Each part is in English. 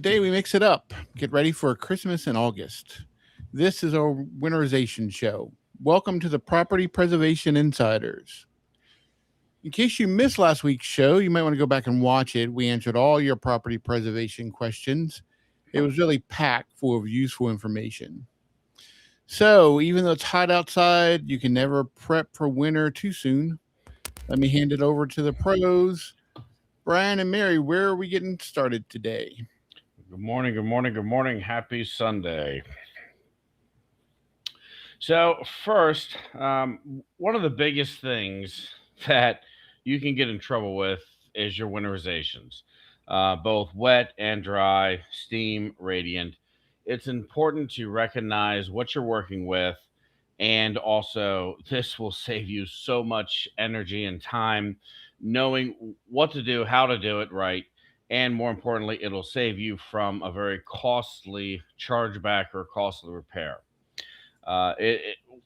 today we mix it up. Get ready for Christmas in August. This is our winterization show. Welcome to the Property Preservation Insiders. In case you missed last week's show, you might want to go back and watch it. We answered all your property preservation questions. It was really packed full of useful information. So, even though it's hot outside, you can never prep for winter too soon. Let me hand it over to the pros. Brian and Mary, where are we getting started today? Good morning, good morning, good morning. Happy Sunday. So, first, one of the biggest things that you can get in trouble with is your winterizations, both wet and dry, steam, radiant. It's important to recognize what you're working with, and also this will save you so much energy and time knowing what to do, how to do it right, and more importantly, it'll save you from a very costly chargeback or costly repair.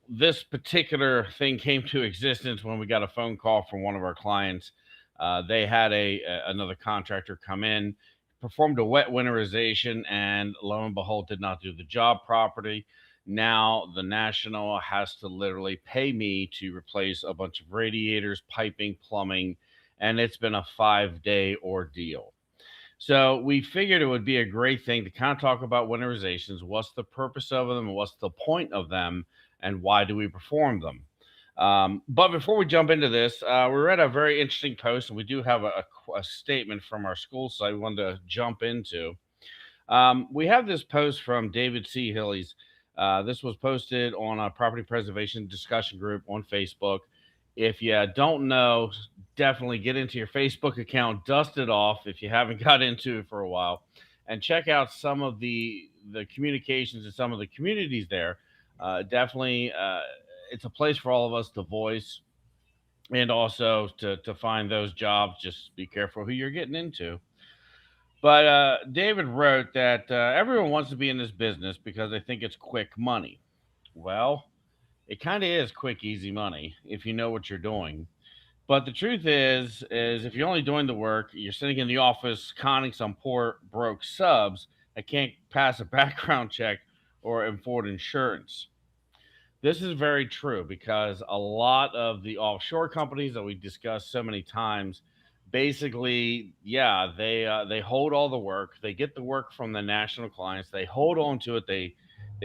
This particular thing came to existence when we got a phone call from one of our clients. They had another contractor come in, performed a wet winterization, and lo and behold, did not do the job properly. Now the national has to literally pay me to replace a bunch of radiators, piping, plumbing, and it's been a 5-day ordeal. So we figured it would be a great thing to kind of talk about winterizations. What's the purpose of them? What's the point of them? And why do we perform them? But before we jump into this, we read a very interesting post, and we do have a statement from our school site we wanted to jump into. We have this post from David C. Hillies. This was posted on a property preservation discussion group on Facebook. If you don't know, definitely get into your Facebook account, dust it off if you haven't got into it for a while, and check out some of the communications in some of the communities there. Definitely, it's a place for all of us to voice and also to find those jobs. Just be careful who you're getting into. But David wrote that everyone wants to be in this business because they think it's quick money. Well, it kind of is quick, easy money if you know what you're doing. But the truth is if you're only doing the work, you're sitting in the office conning some poor broke subs that can't pass a background check or afford insurance. This is very true because a lot of the offshore companies that we discussed so many times, basically, yeah, they hold all the work. They get the work from the national clients. They hold on to it. They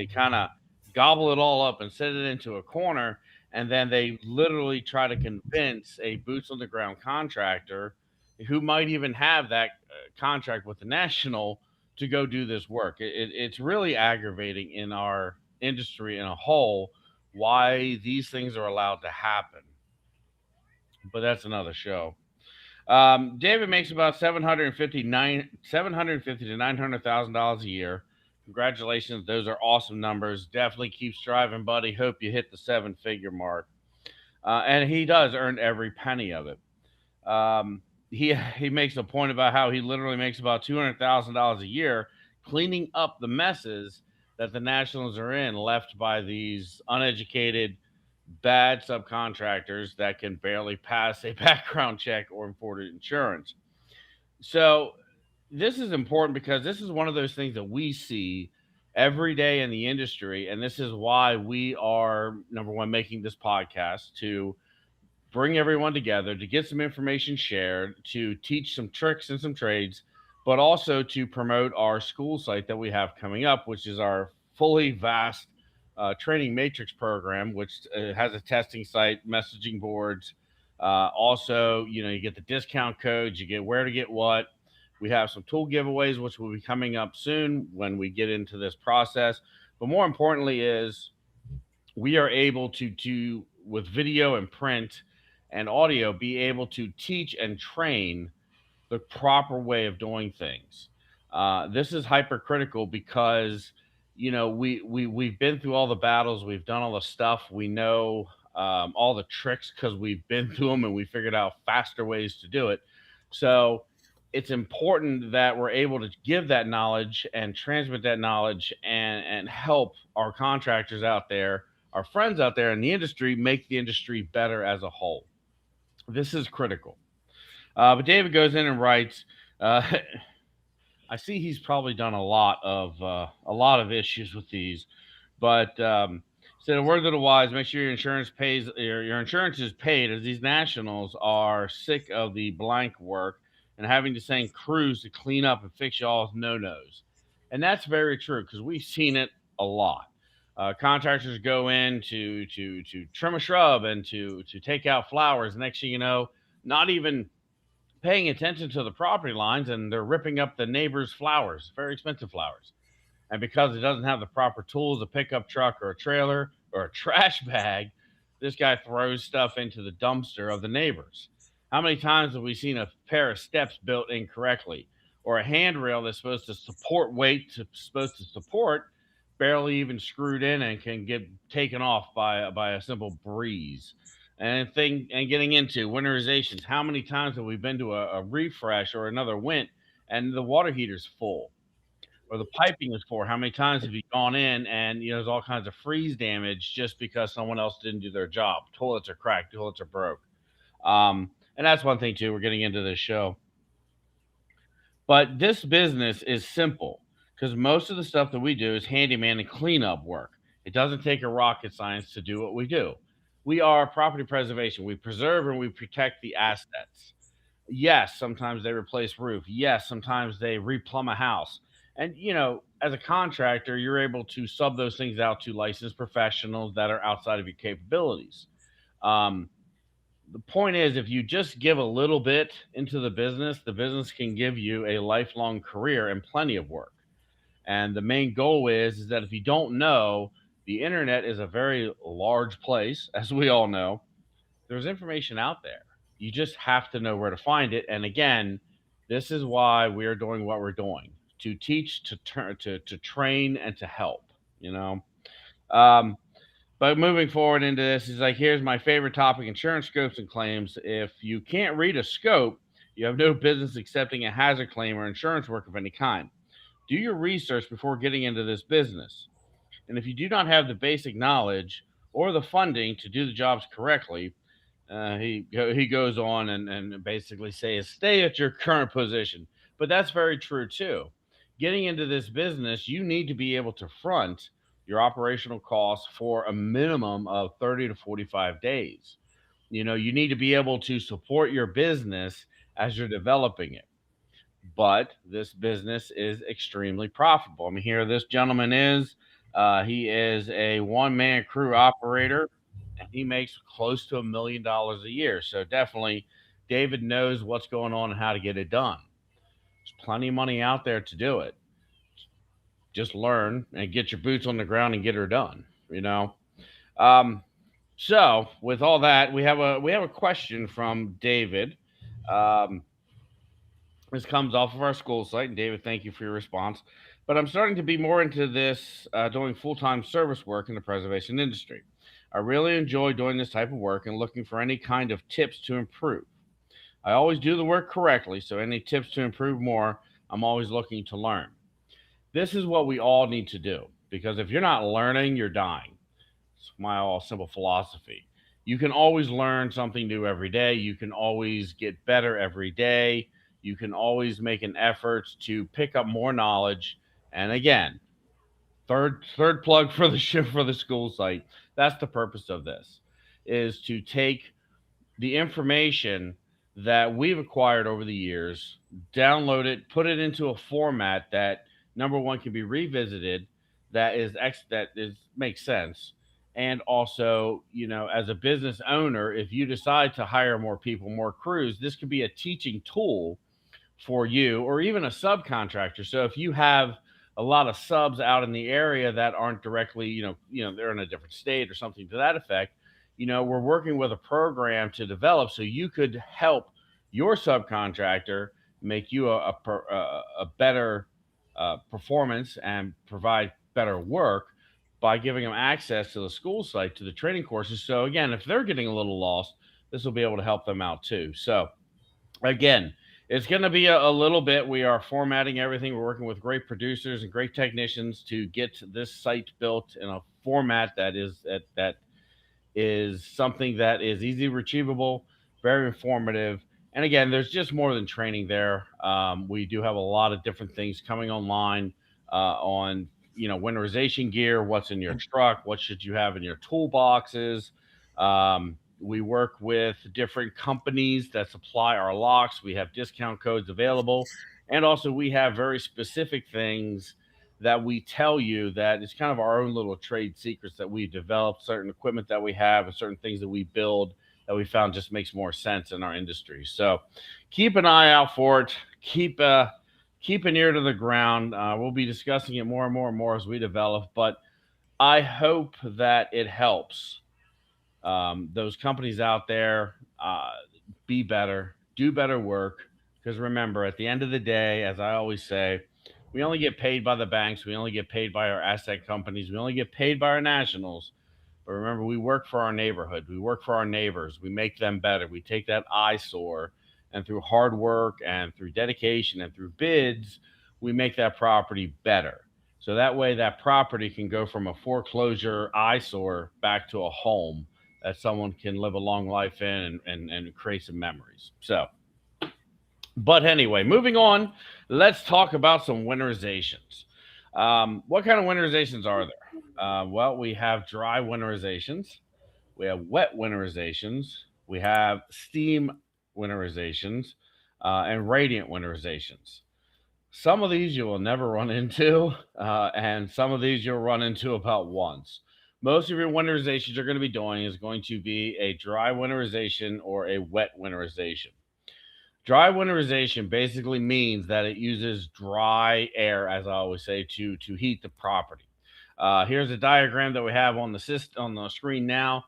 kind of gobble it all up and set it into a corner, and then they literally try to convince a boots on the ground contractor who might even have that contract with the national to go do this work. It's really aggravating in our industry in a whole why these things are allowed to happen. But that's another show. David makes about 750 to $900,000 a year. Congratulations, those are awesome numbers. Definitely keep striving, buddy. Hope you hit the seven-figure mark. And he does earn every penny of it. He makes a point about how he literally makes about $200,000 a year cleaning up the messes that the Nationals are in, left by these uneducated, bad subcontractors that can barely pass a background check or afford insurance. So this is important because this is one of those things that we see every day in the industry, and this is why we are number one making this podcast to bring everyone together, to get some information shared, to teach some tricks and some trades, but also to promote our school site that we have coming up, which is our fully vast training matrix program, which has a testing site, messaging boards. Also, you get the discount codes, you get where to get what. We have some tool giveaways, which will be coming up soon when we get into this process. But more importantly is we are able to with video and print and audio, be able to teach and train the proper way of doing things. This is hypercritical because we've been through all the battles, we've done all the stuff, we know all the tricks because we've been through them and we figured out faster ways to do it. So it's important that we're able to give that knowledge and transmit that knowledge and help our contractors out there, our friends out there in the industry, make the industry better as a whole. This is critical. But David goes in and writes, I see he's probably done a lot of issues with these. But said a word to the wise: make sure your insurance pays your insurance is paid, as these nationals are sick of the blank work and having to send crews to clean up and fix y'all's no nos. And that's very true because we've seen it a lot. Contractors go in to trim a shrub and to take out flowers. Next thing you know, not even paying attention to the property lines, and they're ripping up the neighbor's flowers, very expensive flowers. And because it doesn't have the proper tools, a pickup truck or a trailer or a trash bag, this guy throws stuff into the dumpster of the neighbors. How many times have we seen a pair of steps built incorrectly, or a handrail that's supposed to support weight, supposed to support, barely even screwed in and can get taken off by a simple breeze? And getting into winterizations, how many times have we been to a refresh or another wint and the water heater's full? Or the piping is for. How many times have you gone in and there's all kinds of freeze damage just because someone else didn't do their job? Toilets are cracked, toilets are broke. And that's one thing too. We're getting into this show, but this business is simple because most of the stuff that we do is handyman and cleanup work. It doesn't take a rocket science to do what we do. We are property preservation. We preserve and we protect the assets. Yes, sometimes they replace roof. Yes, sometimes they replumb a house. And as a contractor, you're able to sub those things out to licensed professionals that are outside of your capabilities. Um, the point is, if you just give a little bit into the business can give you a lifelong career and plenty of work. And the main goal is that if you don't know, the internet is a very large place, as we all know. There's information out there. You just have to know where to find it. And again, this is why we're doing what we're doing: to teach, to train, and to help. You know. Um, but moving forward into this is like, here's my favorite topic: insurance scopes and claims. If you can't read a scope, you have no business accepting a hazard claim or insurance work of any kind. Do your research before getting into this business. And if you do not have the basic knowledge or the funding to do the jobs correctly, he goes on and basically says, stay at your current position. But that's very true too. Getting into this business, you need to be able to front your operational costs for a minimum of 30 to 45 days. You need to be able to support your business as you're developing it. But this business is extremely profitable. I mean, here this gentleman is. He is a one-man crew operator, and he makes close to $1 million a year. So definitely, David knows what's going on and how to get it done. There's plenty of money out there to do it. Just learn and get your boots on the ground and get her done. Um, so with all that, we have a question from David. Um, This comes off of our school site. And David, thank you for your response. But I'm starting to be more into this, doing full time service work in the preservation industry. I really enjoy doing this type of work and looking for any kind of tips to improve. I always do the work correctly, so any tips to improve more, I'm always looking to learn. This is what we all need to do because if you're not learning, you're dying. It's my all simple philosophy. You can always learn something new every day. You can always get better every day. You can always make an effort to pick up more knowledge. And again, third plug for the ship for the school site. That's the purpose of this, is to take the information that we've acquired over the years, download it, put it into a format that number one can be revisited, that is makes sense, and also as a business owner, if you decide to hire more people, more crews, this could be a teaching tool for you or even a subcontractor. So if you have a lot of subs out in the area that aren't directly, they're in a different state or something to that effect, we're working with a program to develop so you could help your subcontractor make you a better performance and provide better work by giving them access to the school site, to the training courses. So again, if they're getting a little lost, this will be able to help them out too. So again, it's going to be a little bit. We are formatting everything. We're working with great producers and great technicians to get this site built in a format that is something that is easy retrievable, very informative, And again, there's just more than training there. We do have a lot of different things coming online on winterization gear. What's in your truck? What should you have in your toolboxes? We work with different companies that supply our locks. We have discount codes available, and also we have very specific things that we tell you that it's kind of our own little trade secrets that we developed, certain equipment that we have, and certain things that we build that we found just makes more sense in our industry. So keep an eye out for it. Keep an ear to the ground. We'll be discussing it more and more and more as we develop. But I hope that it helps those companies out there be better, do better work. Because remember, at the end of the day, as I always say, we only get paid by the banks. We only get paid by our asset companies. We only get paid by our nationals. But remember, we work for our neighborhood. We work for our neighbors. We make them better. We take that eyesore, and through hard work and through dedication and through bids, we make that property better. So that way, that property can go from a foreclosure eyesore back to a home that someone can live a long life in and create some memories. So, but anyway, moving on, let's talk about some winterizations. What kind of winterizations are there? Well, we have dry winterizations, we have wet winterizations, we have steam winterizations, and radiant winterizations. Some of these you will never run into, and some of these you'll run into about once. Most of your winterizations you're going to be doing is going to be a dry winterization or a wet winterization. Dry winterization basically means that it uses dry air, as I always say, to heat the property. Here's a diagram that we have on on the screen now.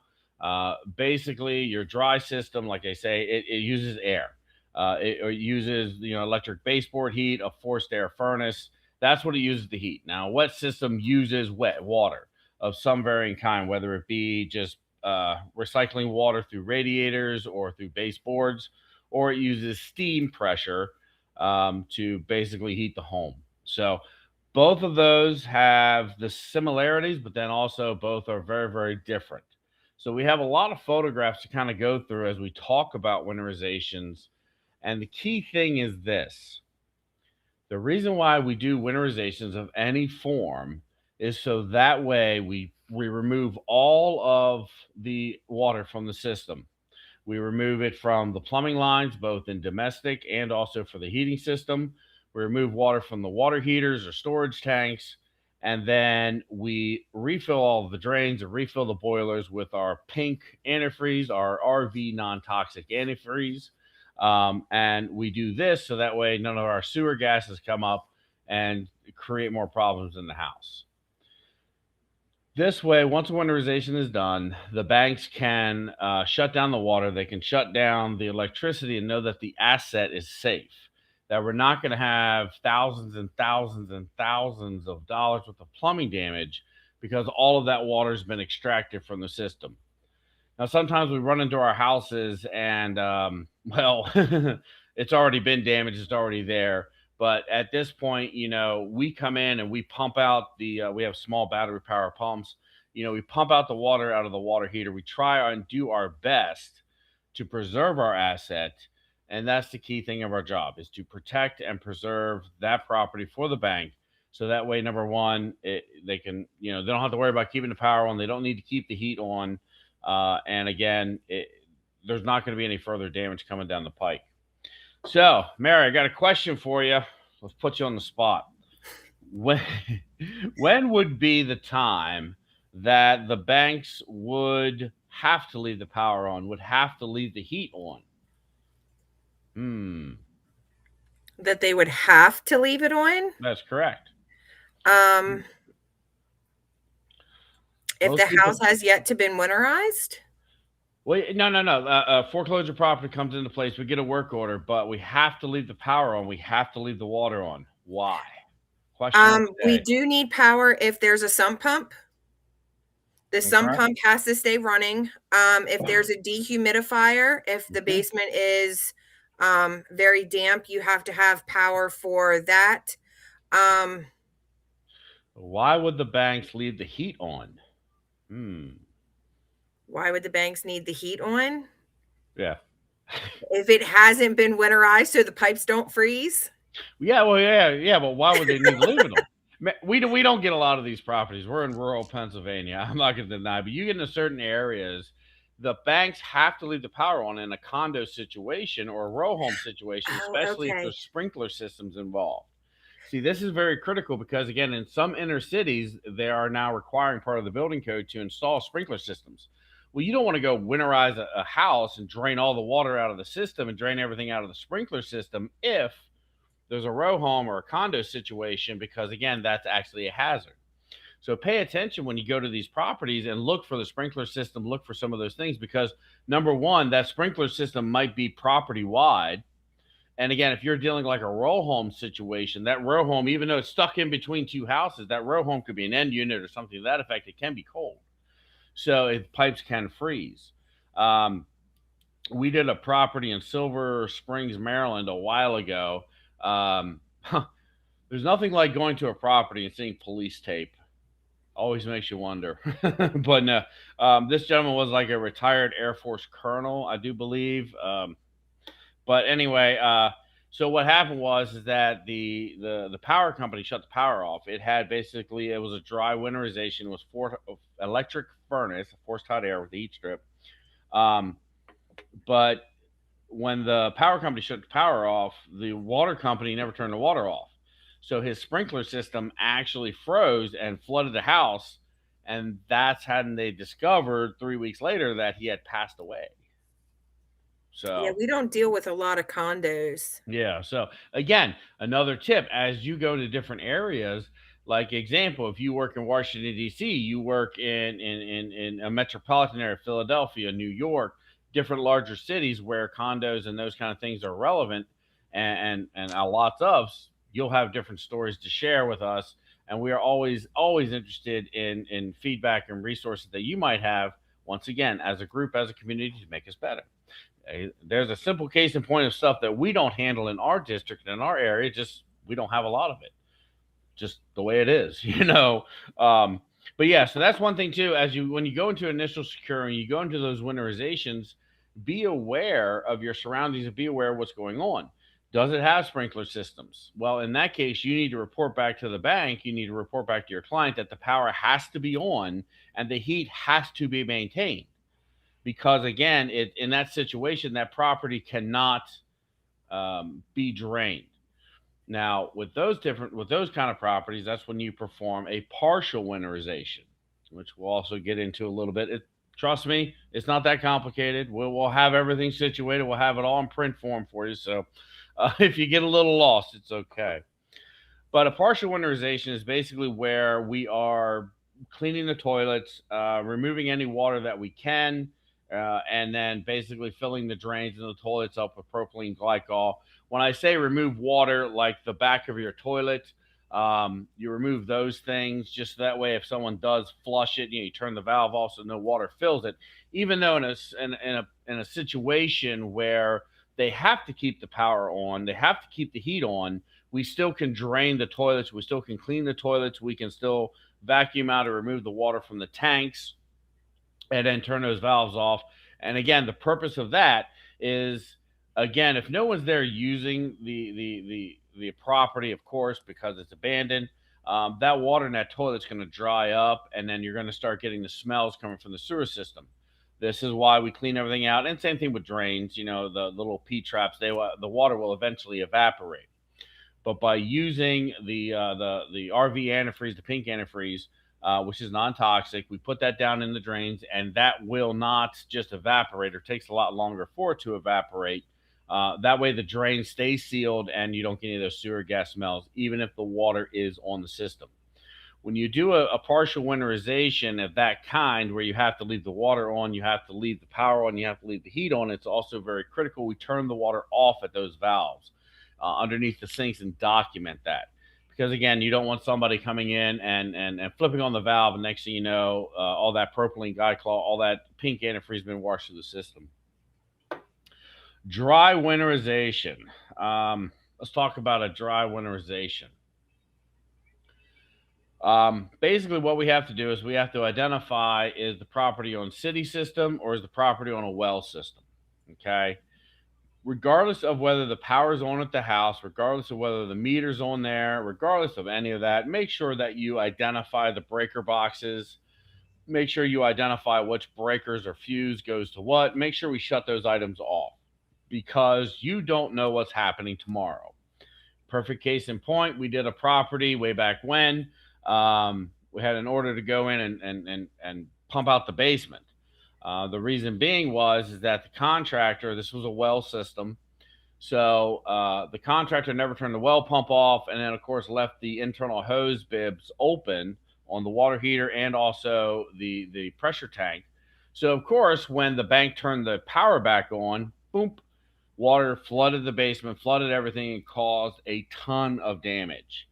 Basically, your dry system, like I say, it uses air. It uses electric baseboard heat, a forced air furnace. That's what it uses to heat. Now, a wet system uses wet water of some varying kind, whether it be just recycling water through radiators or through baseboards, or it uses steam pressure to basically heat the home. So both of those have the similarities, but then also both are very, very different. So we have a lot of photographs to kind of go through as we talk about winterizations. And the key thing is this: the reason why we do winterizations of any form is so that way we remove all of the water from the system. We remove it from the plumbing lines, both in domestic and also for the heating system. We remove water from the water heaters or storage tanks. And then we refill all of the drains and refill the boilers with our pink antifreeze, our RV non toxic antifreeze. And we do this so that way none of our sewer gases come up and create more problems in the house. This way, once winterization is done, the banks can shut down the water. They can shut down the electricity and know that the asset is safe. That we're not going to have thousands and thousands and thousands of dollars worth of plumbing damage because all of that water has been extracted from the system. Now, sometimes we run into our houses and, well, it's already been damaged, it's already there. But at this point, we come in and we pump out we have small battery power pumps. We pump out the water out of the water heater. We try and do our best to preserve our asset. And that's the key thing of our job is to protect and preserve that property for the bank. So that way, number one, they can, they don't have to worry about keeping the power on. They don't need to keep the heat on. And again, there's not going to be any further damage coming down the pike. So, Mary, I got a question for you. Let's put you on the spot. When, when would be the time that the banks would have to leave the power on, would have to leave the heat on? That they would have to leave it on? That's correct. If Most the people- house has yet to been winterized? Well, no. Foreclosure property comes into place. We get a work order, but we have to leave the power on. We have to leave the water on. Why? We do need power if there's a sump pump. The sump pump has to stay running. If there's a dehumidifier, if the basement is very damp, you have to have power for that. Why would the banks leave the heat on? Why would the banks need the heat on? Yeah. If it hasn't been winterized so the pipes don't freeze. Yeah, well, yeah, but why would they need leaving them? We don't get a lot of these properties. We're in rural Pennsylvania. I'm not going to deny, but you get into certain areas, the banks have to leave the power on in a condo situation or a row home situation, Oh, especially if okay. there's sprinkler systems involved. See, this is very critical because, again, in some inner cities, they are now requiring part of the building code to install sprinkler systems. Well, you don't want to go winterize a house and drain all the water out of the system and drain everything out of the sprinkler system if there's a row home or a condo situation, because, again, that's actually a hazard. So pay attention when you go to these properties and look for the sprinkler system, look for some of those things, because number one, that sprinkler system might be property wide. And again, if you're dealing like a row home situation, that row home, even though it's stuck in between two houses, that row home could be an end unit or something to that effect. It can be cold. So pipes can freeze. We did a property in Silver Springs, Maryland a while ago. Um, there's nothing like going to a property and seeing police tape. Always makes you wonder. But no, this gentleman was like a retired Air Force colonel, I do believe. But anyway, so what happened was is that the power company shut the power off. It had basically, it was a dry winterization. It was electric furnace, forced hot air with the heat strip. Um, but when the power company shut the power off, the water company never turned the water off. So his sprinkler system actually froze and flooded the house. And that's how they discovered 3 weeks later that he had passed away. Yeah, So we don't deal with a lot of condos. yeah. So again, another tip as you go to different areas, like example, if you work in Washington D.C., you work in a metropolitan area, Philadelphia, New York, different larger cities where condos and those kind of things are relevant, and a lots of, you'll have different stories to share with us, and we are always interested in feedback and resources that you might have. Once again, as a group, as a community, to make us better. There's a simple case in point of stuff that we don't handle in our district, in our area. Just we don't have a lot of it. Just the way it is, you know. But yeah, so that's one thing too. As you when you go into initial secure and you go into those winterizations, be aware of your surroundings and be aware of what's going on. Does it have sprinkler systems? Well, in that case, you need to report back to the bank. You need to report back to your client that the power has to be on and the heat has to be maintained, because again, in that situation, that property cannot be drained. Now, with those kind of properties, that's when you perform a partial winterization, which we'll also get into a little bit. Trust me, it's not that complicated. We'll have everything situated. We'll have it all in print form for you. So if you get a little lost, it's okay. But a partial winterization is basically where we are cleaning the toilets, removing any water that we can, and then basically filling the drains in the toilets up with propylene glycol. When I say remove water, like the back of your toilet, you remove those things just that way. If someone does flush it, you turn the valve off so no water fills it. Even though in a situation where they have to keep the power on, they have to keep the heat on, we still can drain the toilets. We still can clean the toilets. We can still vacuum out or remove the water from the tanks and then turn those valves off. And again, the purpose of that is, again, if no one's there using the property, of course, because it's abandoned, that water in that toilet's going to dry up, and then you're going to start getting the smells coming from the sewer system. This is why we clean everything out, and same thing with drains. You know, the little P traps, the water will eventually evaporate. But by using the RV antifreeze, the pink antifreeze, which is non-toxic, we put that down in the drains, and that will not just evaporate, or takes a lot longer for it to evaporate. That way, the drain stays sealed, and you don't get any of those sewer gas smells, even if the water is on the system. When you do a partial winterization of that kind, where you have to leave the water on, you have to leave the power on, you have to leave the heat on, it's also very critical we turn the water off at those valves underneath the sinks and document that. Because again, you don't want somebody coming in and flipping on the valve, and next thing you know, all that propylene glycol, all that pink antifreeze has been washed through the system. Dry winterization. Let's talk about a dry winterization. Basically, what we have to do is we have to identify, is the property on city system or is the property on a well system? Okay. regardless of whether the power's on at the house, regardless of whether the meter's on there, regardless of any of that, make sure that you identify the breaker boxes. Make sure you identify which breakers or fuse goes to what. Make sure we shut those items off because you don't know what's happening tomorrow. Perfect case in point, we did a property way back when. We had an order to go in and pump out the basement. The reason being is that the contractor, this was a well system, so the contractor never turned the well pump off, and then of course left the internal hose bibs open on the water heater and also the pressure tank. So of course, when the bank turned the power back on, boom, water flooded the basement, flooded everything, and caused a ton of damage.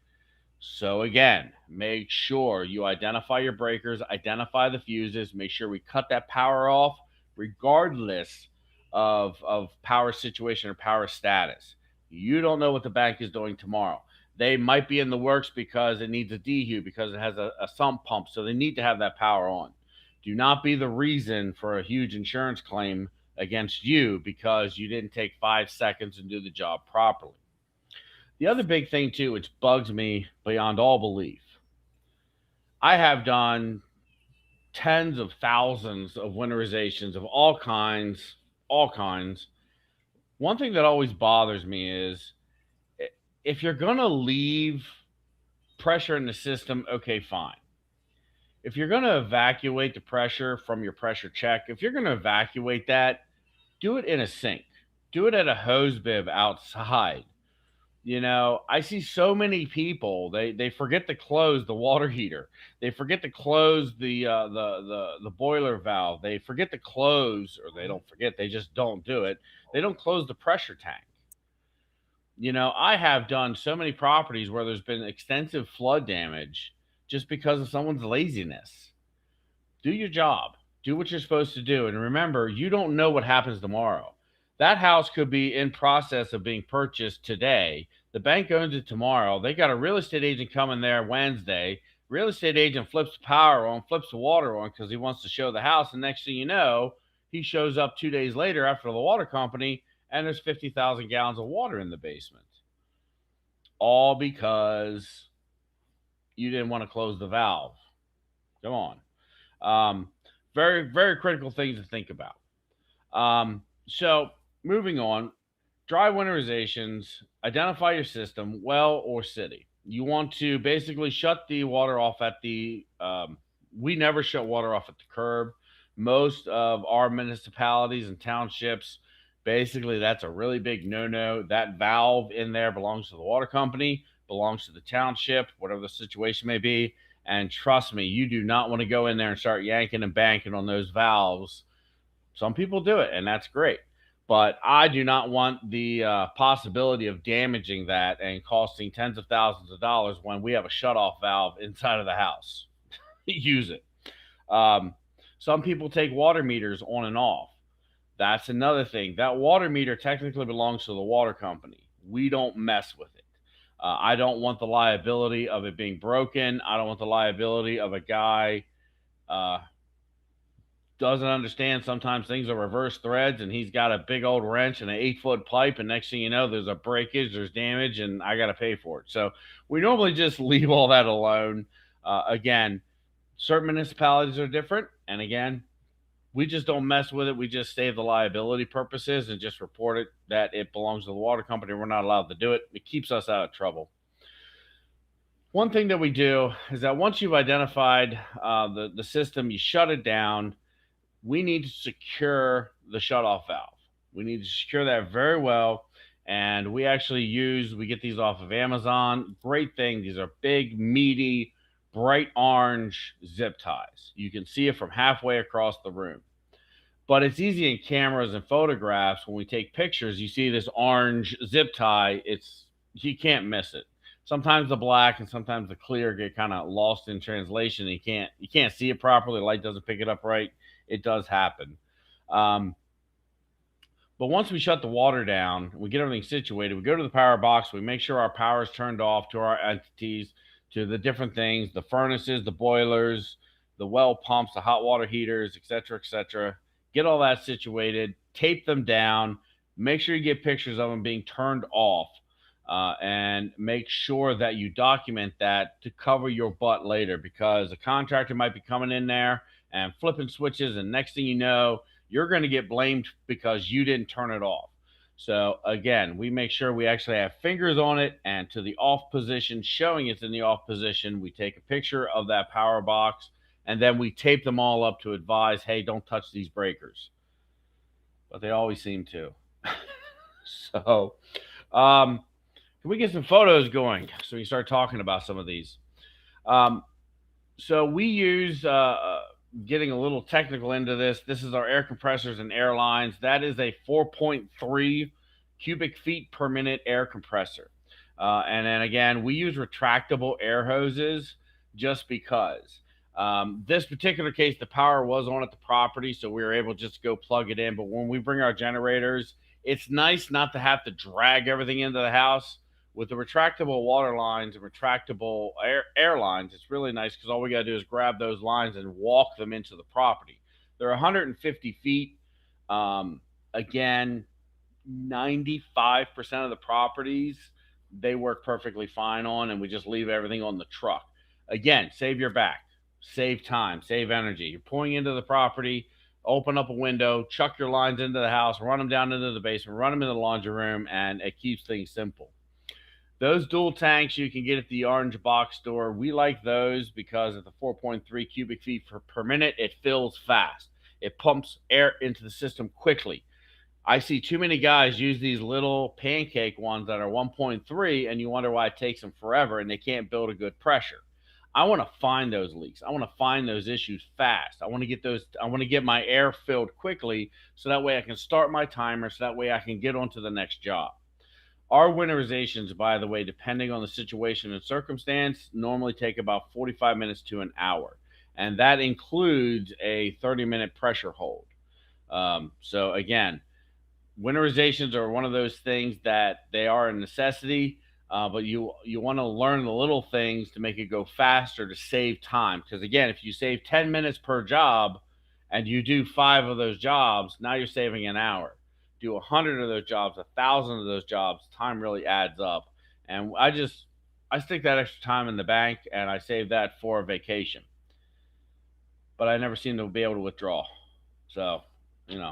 So again, make sure you identify your breakers, identify the fuses, make sure we cut that power off regardless of power situation or power status. You don't know what the bank is doing tomorrow. They might be in the works because it needs a dehue, because it has a sump pump, so they need to have that power on. Do not be the reason for a huge insurance claim against you because you didn't take 5 seconds and do the job properly. The other big thing too, which bugs me beyond all belief, I have done tens of thousands of winterizations of all kinds, all kinds. One thing that always bothers me is if you're going to leave pressure in the system, okay, fine. If you're going to evacuate the pressure from your pressure check, if you're going to evacuate that, do it in a sink. Do it at a hose bib outside. You know, I see so many people, they forget to close the water heater. They forget to close the boiler valve. They forget to close, or they don't forget, they just don't do it. They don't close the pressure tank. You know, I have done so many properties where there's been extensive flood damage just because of someone's laziness. Do your job. Do what you're supposed to do. And remember, you don't know what happens tomorrow. That house could be in process of being purchased today. The bank owns it tomorrow. They got a real estate agent coming there Wednesday. Real estate agent flips the power on, flips the water on because he wants to show the house. And next thing you know, he shows up 2 days later after the water company, and there's 50,000 gallons of water in the basement. All because you didn't want to close the valve. Come on. Very, very critical things to think about. So moving on, dry winterizations, identify your system, well or city. You want to basically shut the water off at the, we never shut water off at the curb. Most of our municipalities and townships, basically that's a really big no-no. That valve in there belongs to the water company, belongs to the township, whatever the situation may be. And trust me, you do not want to go in there and start yanking and banking on those valves. Some people do it, and that's great. But I do not want the possibility of damaging that and costing tens of thousands of dollars when we have a shutoff valve inside of the house. Use it. Some people take water meters on and off. That's another thing. That water meter technically belongs to the water company. We don't mess with it. I don't want the liability of it being broken. I don't want the liability of a guy doesn't understand sometimes things are reverse threads and he's got a big old wrench and an 8-foot pipe, and next thing you know, there's a breakage, there's damage, and I got to pay for it. So we normally just leave all that alone. Again, certain municipalities are different, and again, we just don't mess with it. We just save the liability purposes and just report it that it belongs to the water company. We're not allowed to do it. It keeps us out of trouble. One thing that we do is that once you've identified the system, you shut it down. We need to secure the shutoff valve. We need to secure that very well. And we actually we get these off of Amazon. Great thing. These are big, meaty, bright orange zip ties. You can see it from halfway across the room. But it's easy in cameras and photographs. When we take pictures, you see this orange zip tie. You can't miss it. Sometimes the black and sometimes the clear get kind of lost in translation. You can't see it properly. The light doesn't pick it up right. It does happen. But once we shut the water down, we get everything situated, we go to the power box, we make sure our power is turned off to our entities, to the different things, the furnaces, the boilers, the well pumps, the hot water heaters, etc., etc. Get all that situated, tape them down, Make sure you get pictures of them being turned off, and make sure that you document that to cover your butt later, because a contractor might be coming in there and flipping switches, and next thing you know, you're going to get blamed because you didn't turn it off. So again, we make sure we actually have fingers on it and to the off position, showing it's in the off position. We take a picture of that power box, and then we tape them all up to advise, hey, don't touch these breakers. But they always seem to. So, can we get some photos going so we can start talking about some of these? So we use, getting a little technical into this. This is our air compressors and air lines. That is a 4.3 cubic feet per minute air compressor. And then again, we use retractable air hoses just because. This particular case, the power was on at the property, so we were able just to go plug it in. But when we bring our generators, it's nice not to have to drag everything into the house. With the retractable water lines and retractable air lines, it's really nice because all we got to do is grab those lines and walk them into the property. They're 150 feet. Again, 95% of the properties they work perfectly fine on, and we just leave everything on the truck. Again, save your back, save time, save energy. You're pulling into the property, open up a window, chuck your lines into the house, run them down into the basement, run them into the laundry room, and it keeps things simple. Those dual tanks you can get at the orange box store. We like those because at the 4.3 cubic feet per minute, it fills fast. It pumps air into the system quickly. I see too many guys use these little pancake ones that are 1.3, and you wonder why it takes them forever and they can't build a good pressure. I want to find those leaks. I want to find those issues fast. I want to get my air filled quickly so that way I can start my timer, so that way I can get on to the next job. Our winterizations, by the way, depending on the situation and circumstance, normally take about 45 minutes to an hour. And that includes a 30-minute pressure hold. So again, winterizations are one of those things that they are a necessity, but you want to learn the little things to make it go faster to save time. Because again, if you save 10 minutes per job and you do 5 of those jobs, now you're saving an hour. Do 100 of those jobs, 1,000 of those jobs, time really adds up. And I stick that extra time in the bank, and I save that for a vacation. But I never seem to be able to withdraw. So, moving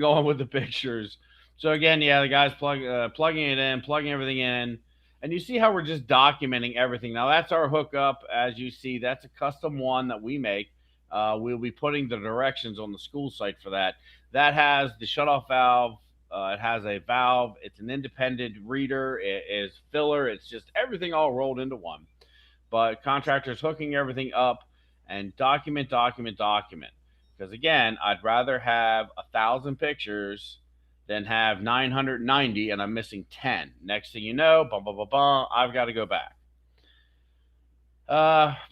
on with the pictures. So again, yeah, the guy's plugging it in, plugging everything in, and you see how we're just documenting everything. Now that's our hookup. As you see, that's a custom one that we make. We'll be putting the directions on the school site for that. That has the shutoff valve. It has a valve. It's an independent reader. It is filler. It's just everything all rolled into one. But contractors hooking everything up and document. Because again, I'd rather have 1,000 pictures than have 990 and I'm missing 10. Next thing you know, I've got to go back.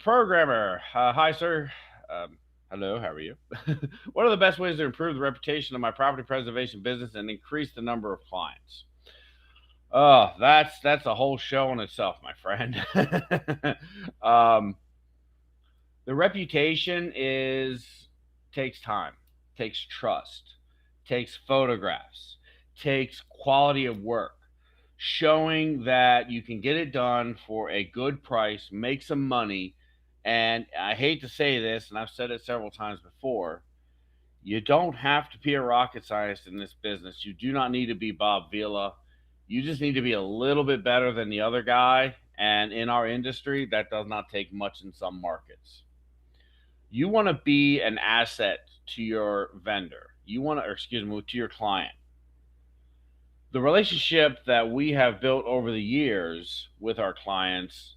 Programmer, hi sir. Hello, how are you? What are the best ways to improve the reputation of my property preservation business and increase the number of clients? Oh, that's a whole show in itself, my friend. The reputation takes time, takes trust, takes photographs, takes quality of work, showing that you can get it done for a good price, make some money. And I hate to say this, and I've said it several times before, you don't have to be a rocket scientist in this business. You do not need to be Bob Vila. You just need to be a little bit better than the other guy. And in our industry, that does not take much in some markets. You want to be an asset to your vendor. To your client. The relationship that we have built over the years with our clients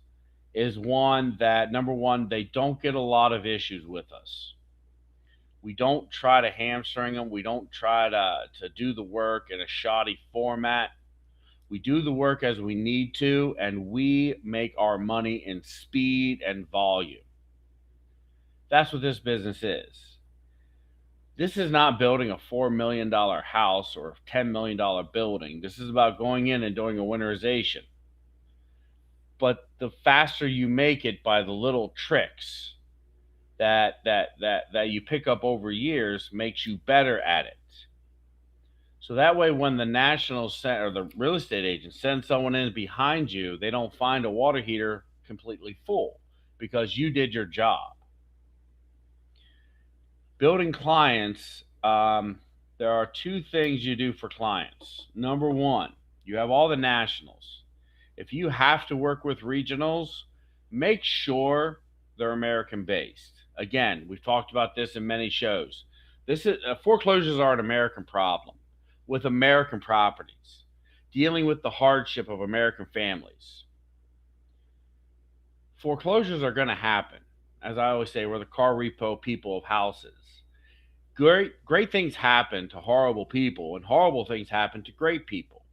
is one that, number one, they don't get a lot of issues with us. We don't try to hamstring them. We don't try to do the work in a shoddy format. We do the work as we need to, and we make our money in speed and volume. That's what this business is. This is not building a $4 million house or a $10 million building. This is about going in and doing a winterization. But the faster you make it by the little tricks that you pick up over years makes you better at it. So that way, when the nationals or the real estate agent sends someone in behind you, they don't find a water heater completely full because you did your job. Building clients, there are two things you do for clients. Number one, you have all the nationals. If you have to work with regionals, make sure they're American based. Again, we've talked about this in many shows. This is foreclosures are an American problem with American properties, dealing with the hardship of American families. Foreclosures are going to happen. As I always say, we're the car repo people of houses. Great things happen to horrible people, and horrible things happen to great people.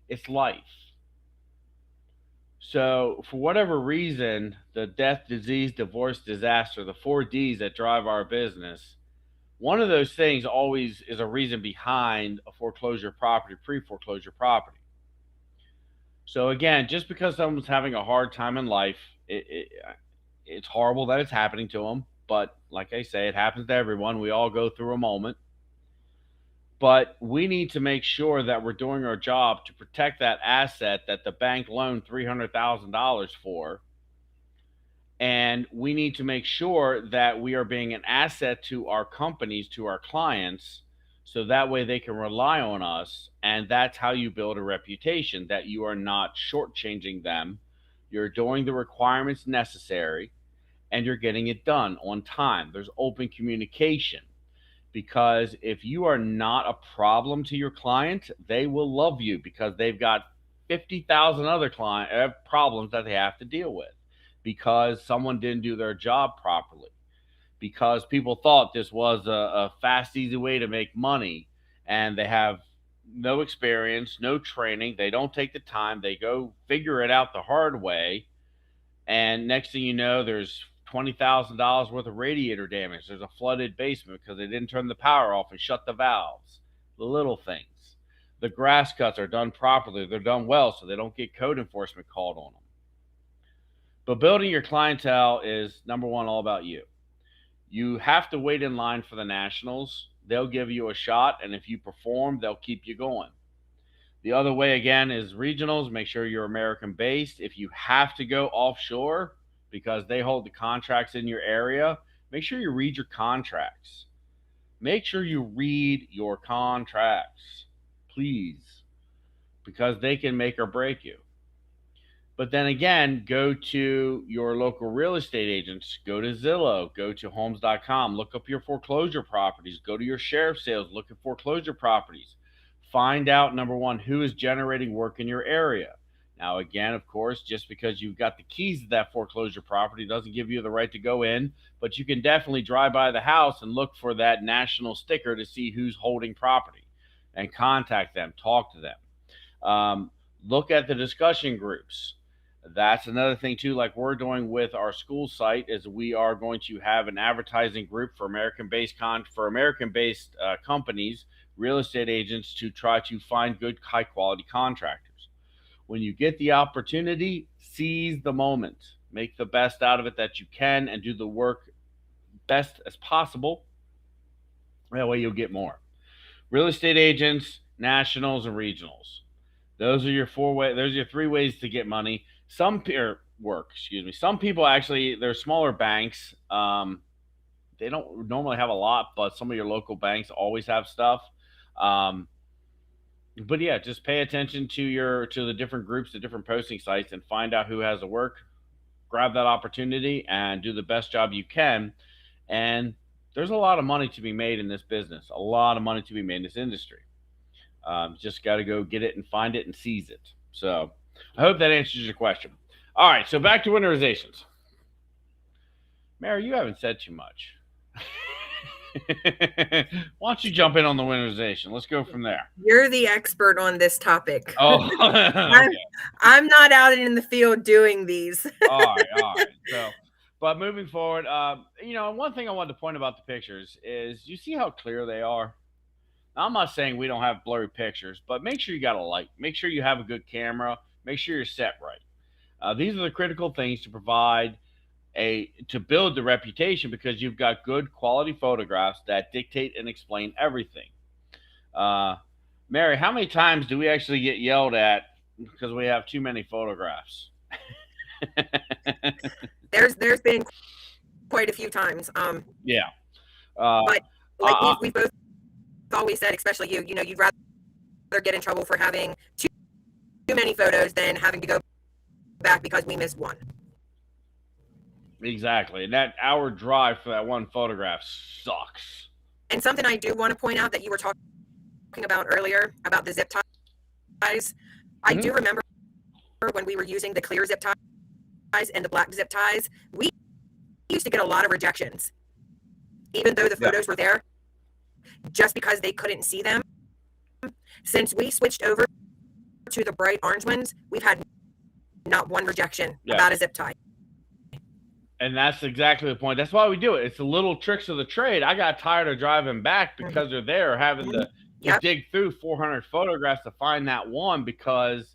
It's life. So, for whatever reason, the death, disease, divorce, disaster, the 4 Ds that drive our business, one of those things always is a reason behind a foreclosure property, pre-foreclosure property. So again, just because someone's having a hard time in life, it's horrible that it's happening to them. But like I say, it happens to everyone. We all go through a moment. But we need to make sure that we're doing our job to protect that asset that the bank loaned $300,000 for. And we need to make sure that we are being an asset to our companies, to our clients, so that way they can rely on us. And that's how you build a reputation, that you are not shortchanging them. You're doing the requirements necessary and you're getting it done on time. There's open communication. Because if you are not a problem to your client, they will love you because they've got 50,000 other problems that they have to deal with because someone didn't do their job properly, because people thought this was a fast, easy way to make money, and they have no experience, no training. They don't take the time. They go figure it out the hard way. And next thing you know, there's $20,000 worth of radiator damage. There's a flooded basement because they didn't turn the power off and shut the valves. The little things. The grass cuts are done properly. They're done well so they don't get code enforcement called on them. But building your clientele is, number one, all about you. You have to wait in line for the nationals. They'll give you a shot, and if you perform, they'll keep you going. The other way, again, is regionals. Make sure you're American based. If you have to go offshore because they hold the contracts in your area, make sure you read your contracts. Make sure you read your contracts, please, because they can make or break you. But then again, go to your local real estate agents, go to Zillow, go to homes.com, look up your foreclosure properties, go to your sheriff sales, look at foreclosure properties. Find out, number one, who is generating work in your area. Now, again, of course, just because you've got the keys to that foreclosure property doesn't give you the right to go in, but you can definitely drive by the house and look for that national sticker to see who's holding property and contact them, talk to them. Look at the discussion groups. That's another thing too, like we're doing with our school site, is we are going to have an advertising group for American-based companies, real estate agents, to try to find good, high quality contractors. When you get the opportunity, seize the moment, make the best out of it that you can, and do the work best as possible. That way you'll get more. Real estate agents, nationals, and regionals. Those are your those are your 3 ways to get money. Some people actually, they're smaller banks. They don't normally have a lot, but some of your local banks always have stuff. But yeah, just pay attention to the different groups, the different posting sites, and find out who has the work. Grab that opportunity and do the best job you can. And there's a lot of money to be made in this business, a lot of money to be made in this industry. Just got to go get it and find it and seize it. So I hope that answers your question. All right, so back to winterizations. Mary, you haven't said too much. Why don't you jump in on the winterization? Let's go from there. You're the expert on this topic. Oh, okay. I'm not out in the field doing these. All right. So, but moving forward, one thing I wanted to point about the pictures is you see how clear they are. Now, I'm not saying we don't have blurry pictures, but make sure you got a light. Make sure you have a good camera. Make sure you're set right. These are the critical things to build the reputation, because you've got good quality photographs that dictate and explain everything. Mary, how many times do we actually get yelled at because we have too many photographs? There's been quite a few times. Yeah. But like we've both always said, especially you know, you'd rather get in trouble for having too many photos than having to go back because we missed one. Exactly. And that hour drive for that one photograph sucks. And something I do want to point out that you were talking about earlier about the zip ties. I do remember when we were using the clear zip ties and the black zip ties, we used to get a lot of rejections, even though the photos were there, just because they couldn't see them. Since we switched over to the bright orange ones, we've had not one rejection about a zip tie. And that's exactly the point. That's why we do it. It's the little tricks of the trade. I got tired of driving back because they're there, having to dig through 400 photographs to find that one, because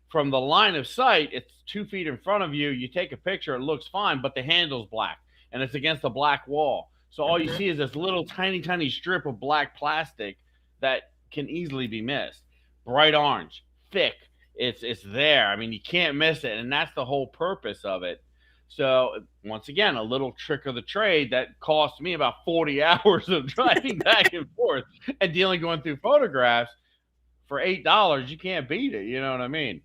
from the line of sight, it's 2 feet in front of you. You take a picture, it looks fine, but the handle's black and it's against a black wall. So all you see is this little tiny strip of black plastic that can easily be missed. Bright orange, thick, it's there. I mean, you can't miss it, and that's the whole purpose of it. So once again, a little trick of the trade that cost me about 40 hours of driving back and forth and going through photographs for $8. You can't beat it. You know what I mean?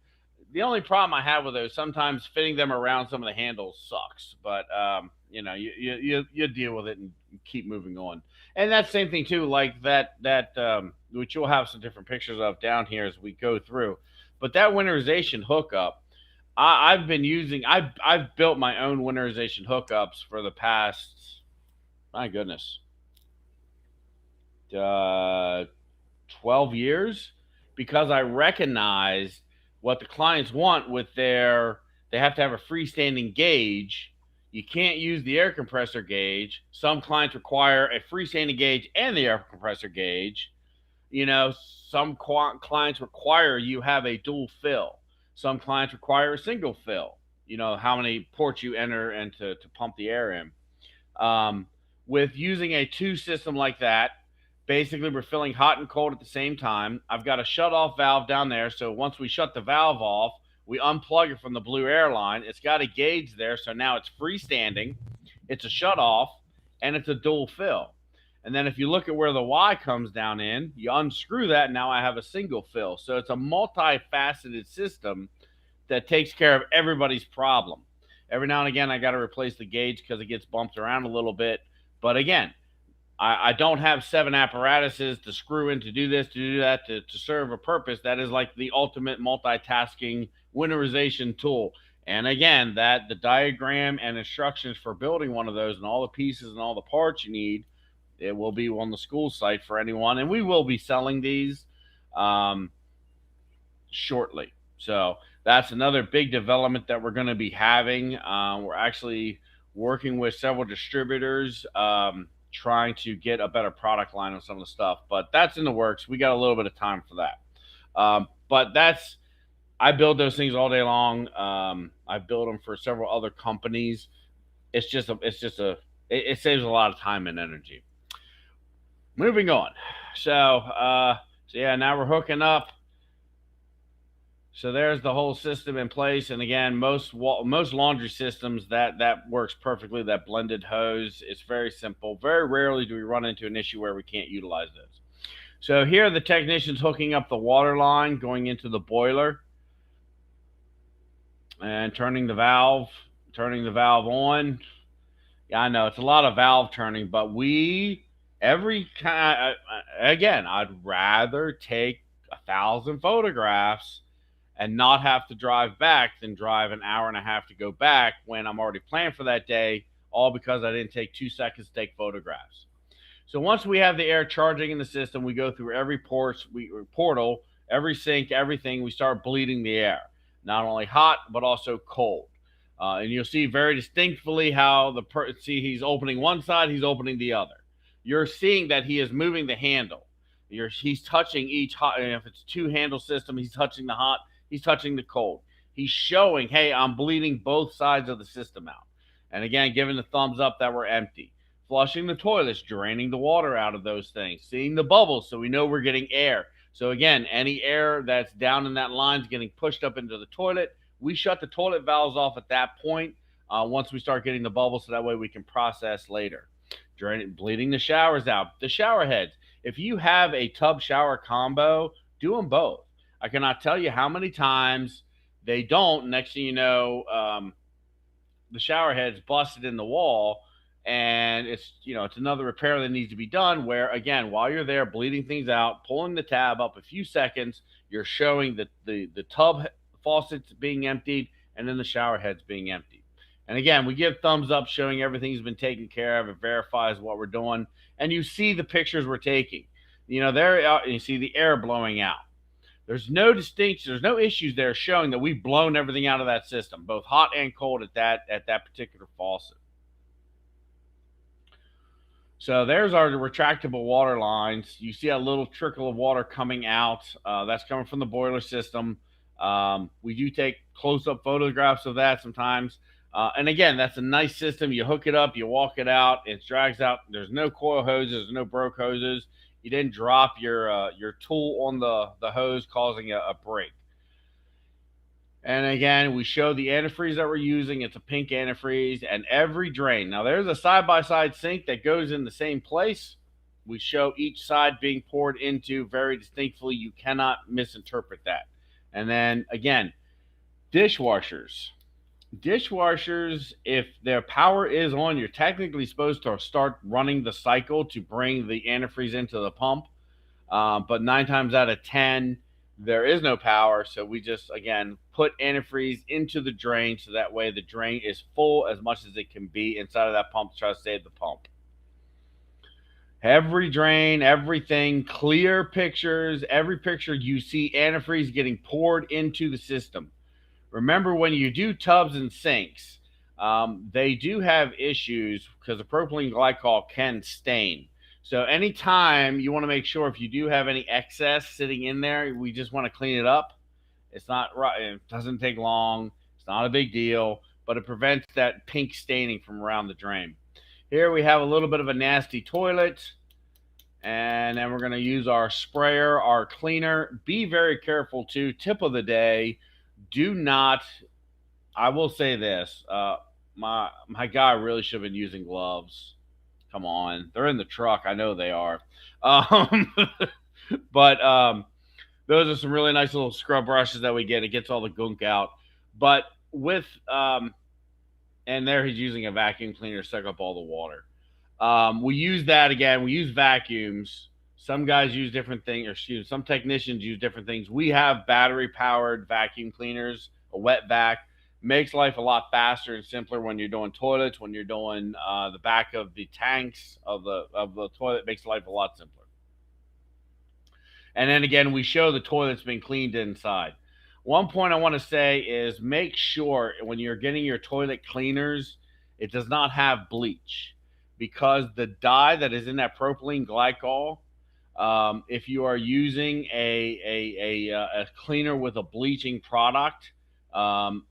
The only problem I have with those, sometimes fitting them around some of the handles sucks, but you know, you deal with it and keep moving on. And that same thing too, like that which you'll have some different pictures of down here as we go through. But that winterization hookup, I've been using. I've built my own winterization hookups for the past, my goodness, 12 years, because I recognize what the clients want with their. They have to have a freestanding gauge. You can't use the air compressor gauge. Some clients require a freestanding gauge and the air compressor gauge. You know, some clients require you have a dual fill. Some clients require a single fill. You know, how many ports you enter and to pump the air in. With using a 2 system like that, basically we're filling hot and cold at the same time. I've got a shut off valve down there. So once we shut the valve off, we unplug it from the blue air line. It's got a gauge there. So now it's freestanding, it's a shut off, and it's a dual fill. And then if you look at where the Y comes down in, you unscrew that, and now I have a single fill. So it's a multifaceted system that takes care of everybody's problem. Every now and again, I got to replace the gauge because it gets bumped around a little bit. But again, I don't have 7 apparatuses to screw in to do this, to do that, to serve a purpose. That is like the ultimate multitasking winterization tool. And again, that the diagram and instructions for building one of those and all the pieces and all the parts you need, it will be on the school site for anyone. And we will be selling these shortly. So that's another big development that we're going to be having. We're actually working with several distributors, trying to get a better product line on some of the stuff, but that's in the works. We got a little bit of time for that. But that's, I build those things all day long. I build them for several other companies. It saves a lot of time and energy. Moving on. So yeah, now we're hooking up. So there's the whole system in place. And again, most laundry systems, that works perfectly. That blended hose, it's very simple. Very rarely do we run into an issue where we can't utilize those. So here the technician's hooking up the water line going into the boiler and turning the valve on. Yeah, I know it's a lot of valve turning, but again, I'd rather take 1,000 photographs and not have to drive back than drive an hour and a half to go back when I'm already planned for that day, all because I didn't take 2 seconds to take photographs. So once we have the air charging in the system, we go through every portal, every sink, everything. We start bleeding the air, not only hot, but also cold. And you'll see very distinctly how he's opening one side, he's opening the other. You're seeing that he is moving the handle. He's touching each hot. And if it's 2 handle system, he's touching the hot, he's touching the cold. He's showing, hey, I'm bleeding both sides of the system out. And again, giving the thumbs up that we're empty. Flushing the toilets, draining the water out of those things. Seeing the bubbles so we know we're getting air. So again, any air that's down in that line is getting pushed up into the toilet. We shut the toilet valves off at that point once we start getting the bubbles, so that way we can process later. Bleeding the showers out. The shower heads. If you have a tub shower combo, do them both. I cannot tell you how many times they don't. Next thing you know, the shower head's busted in the wall, and it's another repair that needs to be done, where again, while you're there bleeding things out, pulling the tab up a few seconds, you're showing that the tub faucets being emptied and then the shower heads being emptied. And again, we give thumbs up showing everything's been taken care of. It verifies what we're doing, and you see the pictures we're taking. There you see the air blowing out. There's no distinction. There's no issues there showing that we've blown everything out of that system, both hot and cold at that particular faucet. So there's our retractable water lines. You see a little trickle of water coming out. That's coming from the boiler system. We do take close-up photographs of that sometimes. And again, that's a nice system. You hook it up, you walk it out, it drags out. There's no coil hoses, there's no broke hoses. You didn't drop your tool on the hose, causing a break. And again, we show the antifreeze that we're using. It's a pink antifreeze, and every drain. Now, there's a side-by-side sink that goes in the same place. We show each side being poured into very distinctly. You cannot misinterpret that. And then, again, dishwashers. Dishwashers, if their power is on, you're technically supposed to start running the cycle to bring the antifreeze into the pump. But 9 times out of 10, there is no power. So we just, again, put antifreeze into the drain, so that way the drain is full as much as it can be inside of that pump to try to save the pump. Every drain, everything, clear pictures. Every picture you see antifreeze getting poured into the system. Remember, when you do tubs and sinks, they do have issues because the propylene glycol can stain. So anytime you want to make sure, if you do have any excess sitting in there, we just want to clean it up. It's not right. It doesn't take long. It's not a big deal, but it prevents that pink staining from around the drain. Here we have a little bit of a nasty toilet, and then we're going to use our sprayer, our cleaner. Be very careful too. Tip of the day. Do not, I will say this, my guy really should have been using gloves. Come on, they're in the truck. I know they are. But those are some really nice little scrub brushes that we get. It gets all the gunk out. But with, and there he's using a vacuum cleaner to suck up all the water. We use that again. We use vacuums. Some guys use different things, or some technicians use different things. We have battery-powered vacuum cleaners, a wet vac. Makes life a lot faster and simpler when you're doing toilets, when you're doing the back of the tanks of the toilet. Makes life a lot simpler. And then again, we show the toilet's been cleaned inside. One point I want to say is make sure when you're getting your toilet cleaners, it does not have bleach, because the dye that is in that propylene glycol, if you are using a cleaner with a bleaching product,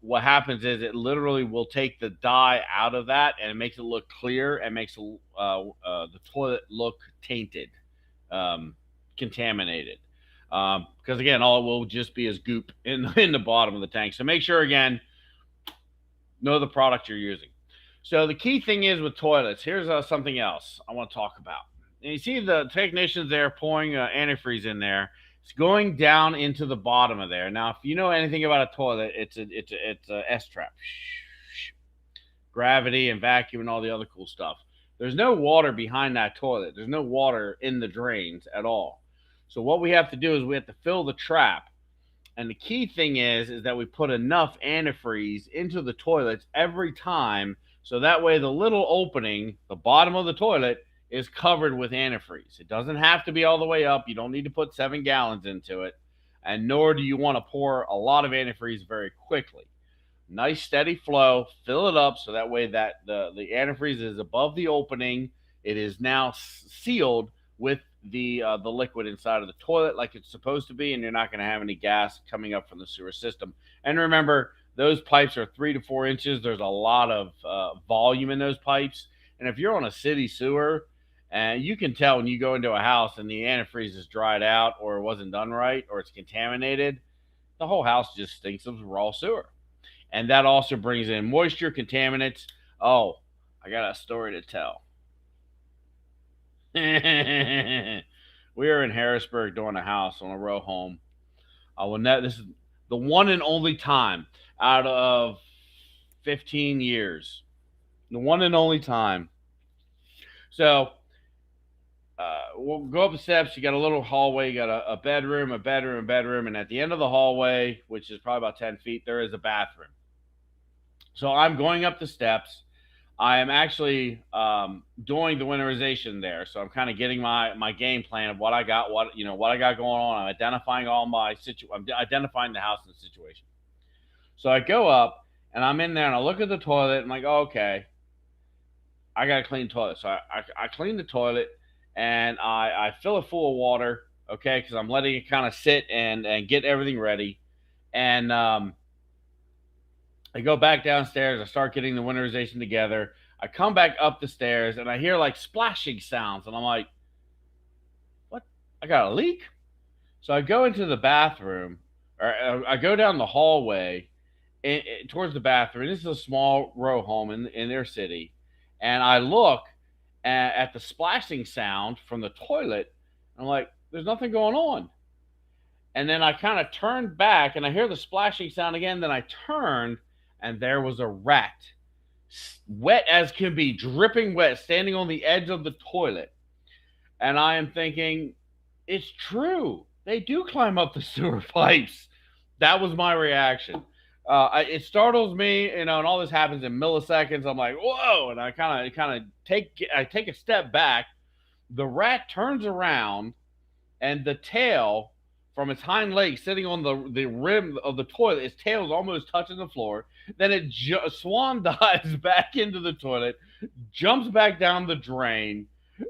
what happens is it literally will take the dye out of that, and it makes it look clear and makes the toilet look tainted, contaminated. Because again, all it will just be is goop in the bottom of the tank. So make sure, again, know the product you're using. So the key thing is with toilets, here's something else I want to talk about. And you see the technicians there pouring antifreeze in there. It's going down into the bottom of there. Now, if you know anything about a toilet, it's a S-trap. Gravity and vacuum and all the other cool stuff. There's no water behind that toilet. There's no water in the drains at all. So what we have to do is we have to fill the trap. And the key thing is that we put enough antifreeze into the toilets every time, so that way the little opening, the bottom of the toilet, is covered with antifreeze. It doesn't have to be all the way up. You don't need to put 7 gallons into it, and nor do you want to pour a lot of antifreeze very quickly. Nice steady flow, fill it up so that way that the antifreeze is above the opening. It is now sealed with the liquid inside of the toilet like it's supposed to be, and you're not going to have any gas coming up from the sewer system. And remember, those pipes are 3 to 4 inches. There's a lot of volume in those pipes, and if you're on a city sewer And you can tell when you go into a house and the antifreeze is dried out or it wasn't done right or it's contaminated, the whole house just stinks of raw sewer. And that also brings in moisture, contaminants. Oh, I got a story to tell. We were in Harrisburg doing a house on a row home. This is the one and only time out of 15 years. The one and only time. So we'll go up the steps. You got a little hallway. You got a bedroom, a bedroom, a bedroom. And at the end of the hallway, which is probably about 10 feet, there is a bathroom. So I'm going up the steps. I am actually doing the winterization there. So I'm kind of getting my game plan of what I got, what I got going on. I'm identifying I'm identifying the house and the situation. So I go up and I'm in there and I look at the toilet and I'm like, oh, okay, I got to clean the toilet. So I clean the toilet and I fill it full of water, okay, because I'm letting it kind of sit and get everything ready. And I go back downstairs. I start getting the winterization together. I come back up the stairs and I hear like splashing sounds. And I'm like, what? I got a leak? So I go into the bathroom, or I go down the hallway towards the bathroom. This is a small row home in their city. And I look at the splashing sound from the toilet. I'm like, there's nothing going on. And then I kind of turned back and I hear the splashing sound again. Then I turned and there was a rat, wet as can be, dripping wet, standing on the edge of the toilet. And I am thinking, it's true. They do climb up the sewer pipes. That was my reaction. It startles me, and all this happens in milliseconds. I'm like, whoa, and I kind of take a step back. The rat turns around, and the tail from its hind legs sitting on the rim of the toilet, its tail is almost touching the floor. Then it swan dives back into the toilet, jumps back down the drain,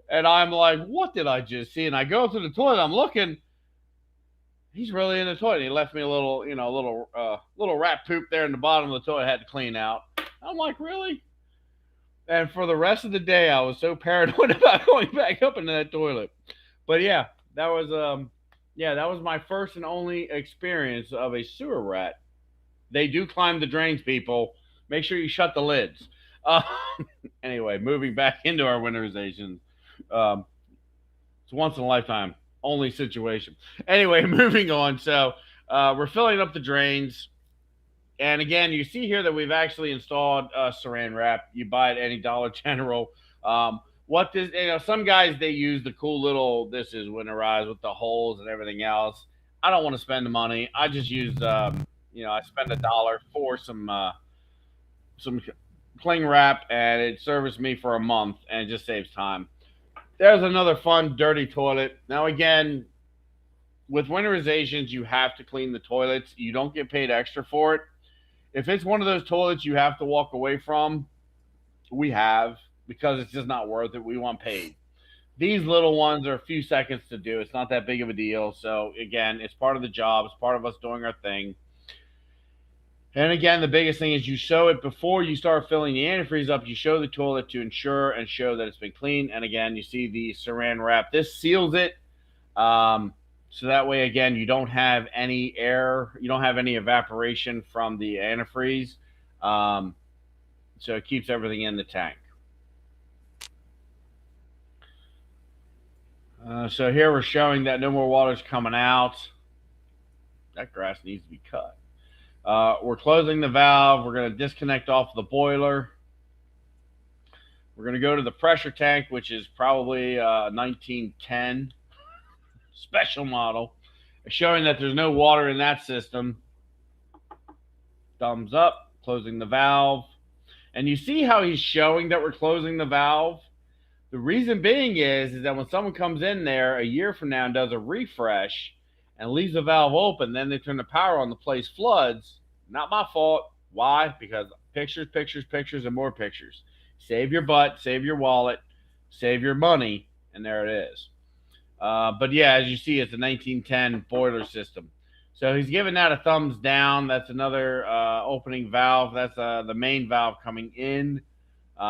and I'm like, what did I just see? And I go to the toilet, I'm looking. He's really in the toilet. He left me a little rat poop there in the bottom of the toilet I had to clean out. I'm like, really? And for the rest of the day, I was so paranoid about going back up into that toilet. But yeah, that was my first and only experience of a sewer rat. They do climb the drains, people. Make sure you shut the lids. Anyway, moving back into our winterization. It's once in a lifetime only situation. Anyway, moving on. So we're filling up the drains. And again, you see here that we've actually installed saran wrap. You buy it at any Dollar General. Some guys, they use the cool little, this is winterized with the holes and everything else. I don't want to spend the money. I just use, I spend $1 for some cling wrap, and it serves me for a month, and it just saves time. There's another fun, dirty toilet. Now, again, with winterizations, you have to clean the toilets. You don't get paid extra for it. If it's one of those toilets you have to walk away from, we have, because it's just not worth it. We want paid. These little ones are a few seconds to do. It's not that big of a deal. So, again, it's part of the job. It's part of us doing our thing. And again, the biggest thing is you show it before you start filling the antifreeze up. You show the toilet to ensure and show that it's been cleaned. And again, you see the saran wrap. This seals it. So that way, again, you don't have any air. You don't have any evaporation from the antifreeze. So it keeps everything in the tank. So here we're showing that no more water is coming out. That grass needs to be cut. We're closing the valve. We're going to disconnect off the boiler. We're going to go to the pressure tank, which is probably 1910 special model, showing that there's no water in that system. Thumbs up, closing the valve. And you see how he's showing that we're closing the valve? The reason being is that when someone comes in there a year from now and does a refresh and leaves the valve open, then they turn the power on, the place floods. Not my fault. Why? Because pictures, pictures, pictures, and more pictures. Save your butt, save your wallet, save your money, and there it is. But yeah, as you see, it's a 1910 boiler system. So he's giving that a thumbs down. That's another opening valve. That's the main valve coming in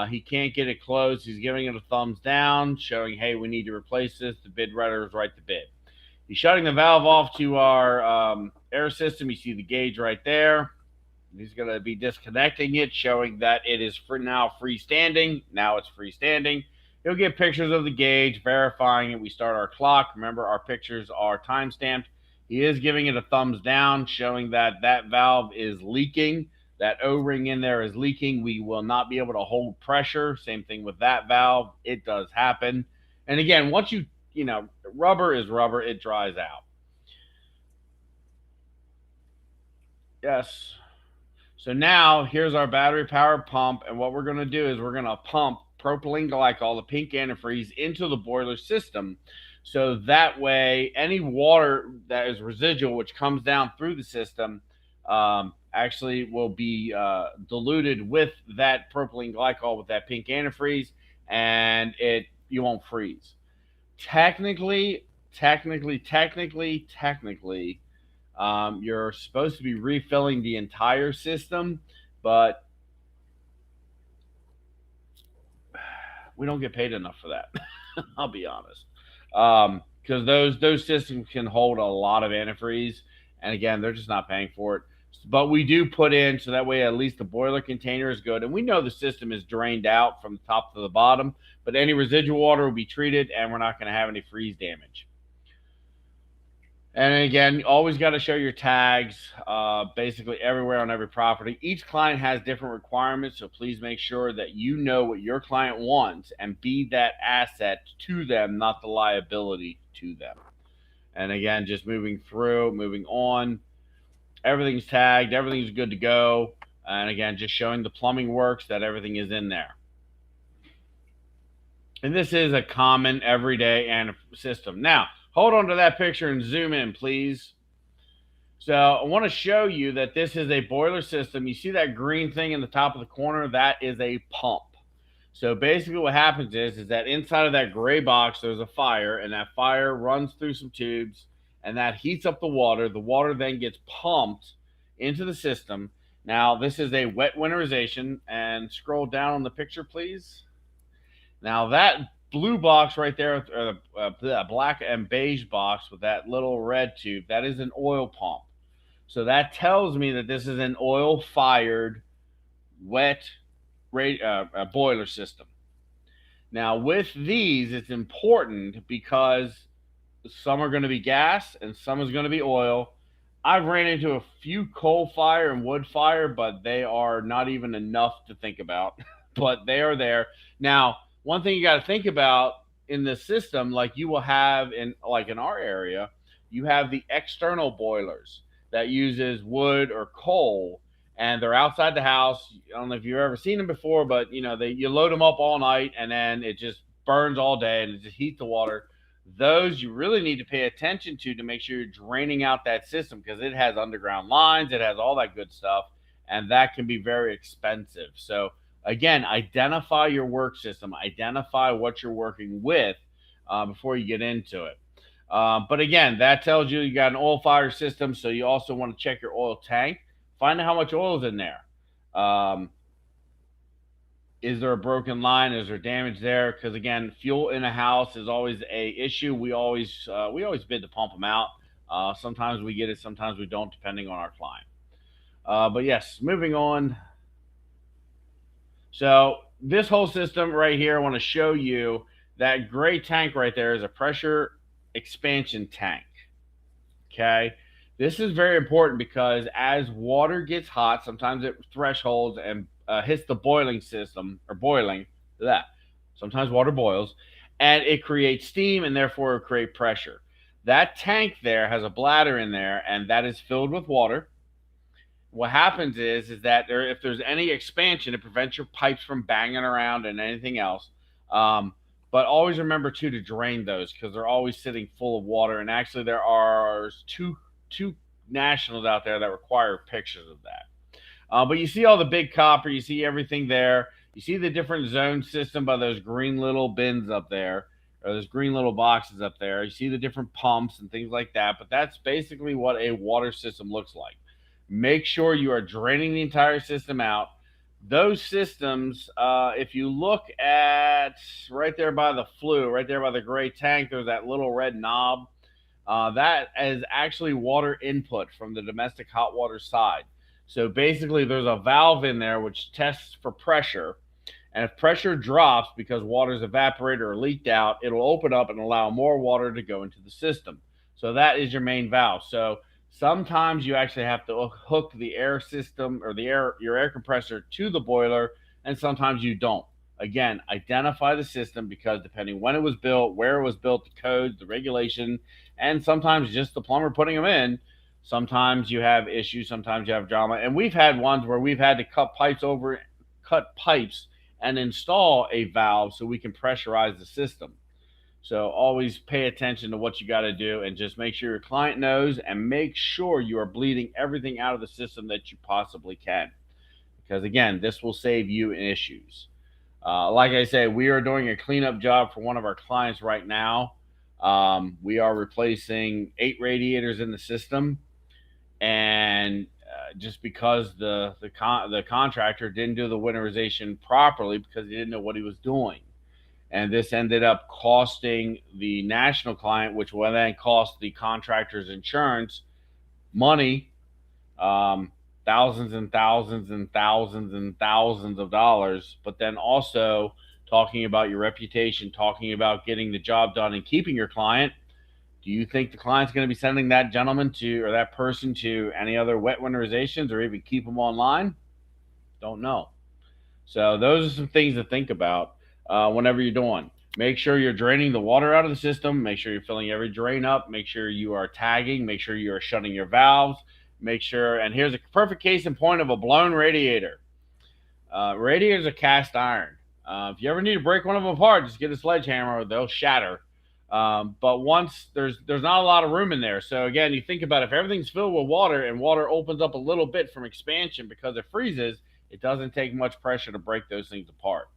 He can't get it closed. He's giving it a thumbs down, showing, hey, we need to replace this. The bid writer is right to bid. He's shutting the valve off to our air system. You see the gauge right there. He's going to be disconnecting it, showing that it is now freestanding. Now it's freestanding. He'll get pictures of the gauge, verifying it. We start our clock. Remember, our pictures are time stamped. He is giving it a thumbs down, showing that that valve is leaking. That O-ring in there is leaking. We will not be able to hold pressure. Same thing with that valve. It does happen. And again, once rubber is rubber. It dries out. Yes. So now here's our battery powered pump. And what we're going to do is we're going to pump propylene glycol, the pink antifreeze, into the boiler system. So that way, any water that is residual, which comes down through the system, actually will be diluted with that propylene glycol, with that pink antifreeze, and you won't freeze. Technically, you're supposed to be refilling the entire system, but we don't get paid enough for that. I'll be honest, because those systems can hold a lot of antifreeze, and again, they're just not paying for it. But we do put in, so that way at least the boiler container is good, and we know the system is drained out from the top to the bottom, but any residual water will be treated, and we're not going to have any freeze damage. And again, always got to show your tags basically everywhere on every property. Each client has different requirements, so please make sure that you know what your client wants and be that asset to them, not the liability to them. And again, just moving on. Everything's tagged. Everything's good to go. And again, just showing the plumbing works, that everything is in there. And this is a common everyday system. Now, hold on to that picture and zoom in, please. So I want to show you that this is a boiler system. You see that green thing in the top of the corner? That is a pump. So basically what happens is that inside of that gray box, there's a fire, and that fire runs through some tubes, and that heats up the water. The water then gets pumped into the system. Now, this is a wet winterization, and scroll down on the picture, please. Now, that blue box right there, or the black and beige box with that little red tube, that is an oil pump. So that tells me that this is an oil-fired wet boiler system. Now, with these, it's important because some are going to be gas and some is going to be oil. I've ran into a few coal fire and wood fire, but they are not even enough to think about. But they are there. Now, one thing you got to think about in this system, like you will have in our area, you have the external boilers that uses wood or coal, and they're outside the house. I don't know if you've ever seen them before, but you load them up all night, and then it just burns all day, and it just heats the water. Those you really need to pay attention to make sure you're draining out that system, because it has underground lines, it has all that good stuff, and that can be very expensive. So again, identify your work system, identify what you're working with before you get into it. But again, that tells you got an oil fire system, so you also want to check your oil tank. Find out how much oil is in there. Is there a broken line? Is there damage there? Because again, fuel in a house is always a issue. We always bid to pump them out. Sometimes we get it, sometimes we don't, depending on our client. But yes, moving on. So this whole system right here, I want to show you that gray tank right there is a pressure expansion tank. Okay. This is very important because as water gets hot, sometimes it thresholds and hits the boiling system, or boiling, that. Sometimes water boils, and it creates steam, and therefore it creates pressure. That tank there has a bladder in there, and that is filled with water. What happens is that if there's any expansion, it prevents your pipes from banging around and anything else. But always remember too to drain those, because they're always sitting full of water. And actually, there are two nationals out there that require pictures of that. But you see all the big copper, you see everything there. You see the different zone system by those green little bins up there, or those green little boxes up there. You see the different pumps and things like that. But that's basically what a water system looks like. Make sure you are draining the entire system out. those systems, if you look at right there by the flue, right there by the gray tank, there's that little red knob. That is actually water input from the domestic hot water side. So basically, there's a valve in there which tests for pressure. And if pressure drops because water's evaporated or leaked out, it'll open up and allow more water to go into the system. So that is your main valve. So sometimes you actually have to hook the air system or your air compressor to the boiler, and sometimes you don't. Again, identify the system, because depending when it was built, where it was built, the codes, the regulation, and sometimes just the plumber putting them in. Sometimes you have issues, sometimes you have drama. And we've had ones where we've had to cut pipes and install a valve so we can pressurize the system. So always pay attention to what you got to do, and just make sure your client knows, and make sure you are bleeding everything out of the system that you possibly can. Because again, this will save you issues. Like I say, we are doing a cleanup job for one of our clients right now. We are replacing 8 radiators in the system, and just because the contractor didn't do the winterization properly because he didn't know what he was doing. And this ended up costing the national client, which will then cost the contractor's insurance money, thousands and thousands and thousands and thousands of dollars. But then also talking about your reputation, talking about getting the job done and keeping your client. Do you think the client's going to be sending that gentleman to, or that person to, any other wet winterizations, or even keep them online? Don't know. So those are some things to think about whenever you're doing. Make sure you're draining the water out of the system. Make sure you're filling every drain up. Make sure you are tagging. Make sure you are shutting your valves. Make sure, and here's a perfect case in point of a blown radiator. Radiators are cast iron. If you ever need to break one of them apart, just get a sledgehammer, or they'll shatter. But once there's not a lot of room in there. So again, you think about, if everything's filled with water and water opens up a little bit from expansion because it freezes, it doesn't take much pressure to break those things apart.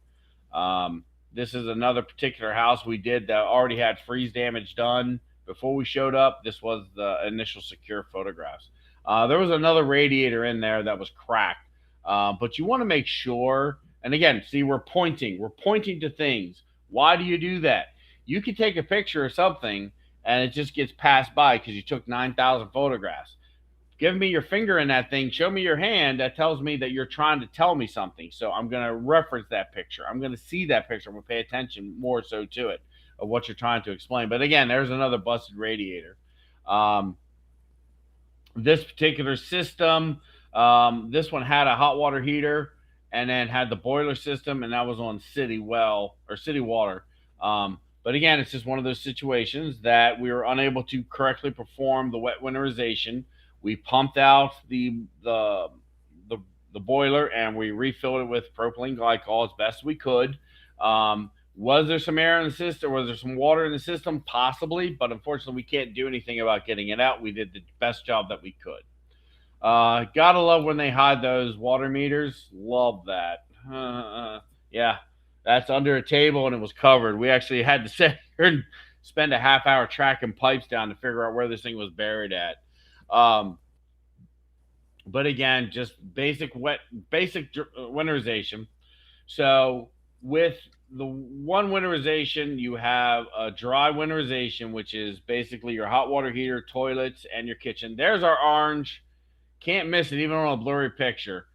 This is another particular house we did that already had freeze damage done before we showed up. This was the initial secure photographs. There was another radiator in there that was cracked. But you want to make sure, and again, see, we're pointing to things. Why do you do that? You can take a picture of something and it just gets passed by because you took 9,000 photographs. Give me your finger in that thing. Show me your hand. That tells me that you're trying to tell me something. So I'm going to reference that picture. I'm going to see that picture. I'm going to pay attention more so to it, of what you're trying to explain. But again, there's another busted radiator. This particular system, this one had a hot water heater and then had the boiler system, and that was on city well or city water. But again, it's just one of those situations that we were unable to correctly perform the wet winterization. We pumped out the boiler and we refilled it with propylene glycol as best we could. Was there some air in the system? Was there some water in the system? Possibly, but unfortunately, we can't do anything about getting it out. We did the best job that we could. Gotta love when they hide those water meters. Love that. Yeah, that's under a table and it was covered. We actually had to sit here and spend a half hour tracking pipes down to figure out where this thing was buried at. But again, just basic winterization. So with the one winterization, you have a dry winterization, which is basically your hot water heater, toilets, and your kitchen. There's our orange. Can't miss it, even on a blurry picture.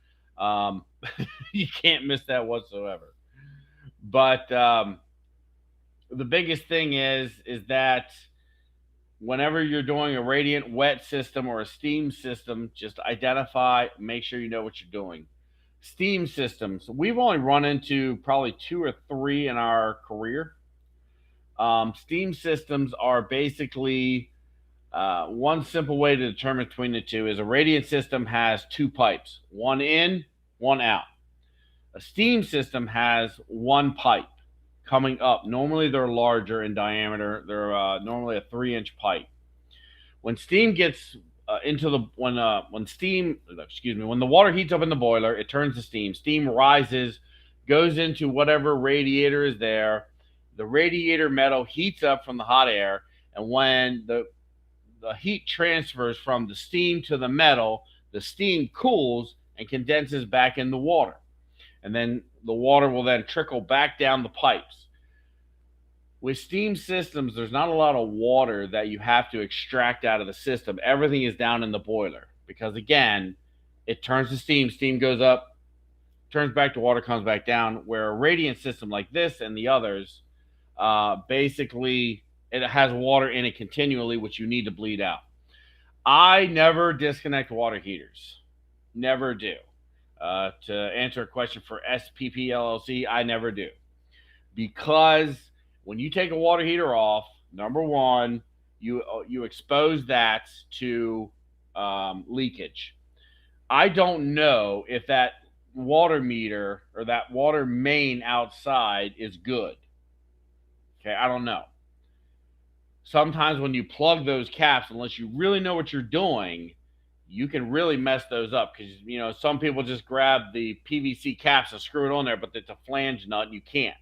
You can't miss that whatsoever. But the biggest thing is that whenever you're doing a radiant wet system or a steam system, just identify, make sure you know what you're doing. Steam systems, we've only run into probably 2 or 3 in our career. Steam systems are basically one simple way to determine between the two is a radiant system has 2 pipes, one in, one out. A steam system has 1 pipe coming up. Normally they're larger in diameter. They're normally a 3-inch pipe. When steam gets when the water heats up in the boiler, it turns to steam. Steam rises, goes into whatever radiator is there. The radiator metal heats up from the hot air, and when the heat transfers from the steam to the metal, the steam cools and condenses back in the water. and then the water will then trickle back down the pipes. With steam systems, there's not a lot of water that you have to extract out of the system. Everything is down in the boiler because, again, it turns to steam. Steam goes up, turns back to water, comes back down. Where a radiant system like this and the others, basically, it has water in it continually, which you need to bleed out. I never disconnect water heaters. Never do. To answer a question for SPP LLC, I never do. Because when you take a water heater off, number one, you expose that to leakage. I don't know if that water meter or that water main outside is good. Okay, I don't know. Sometimes when you plug those caps, unless you really know what you're doing, you can really mess those up because some people just grab the PVC caps and screw it on there, but it's a flange nut and you can't.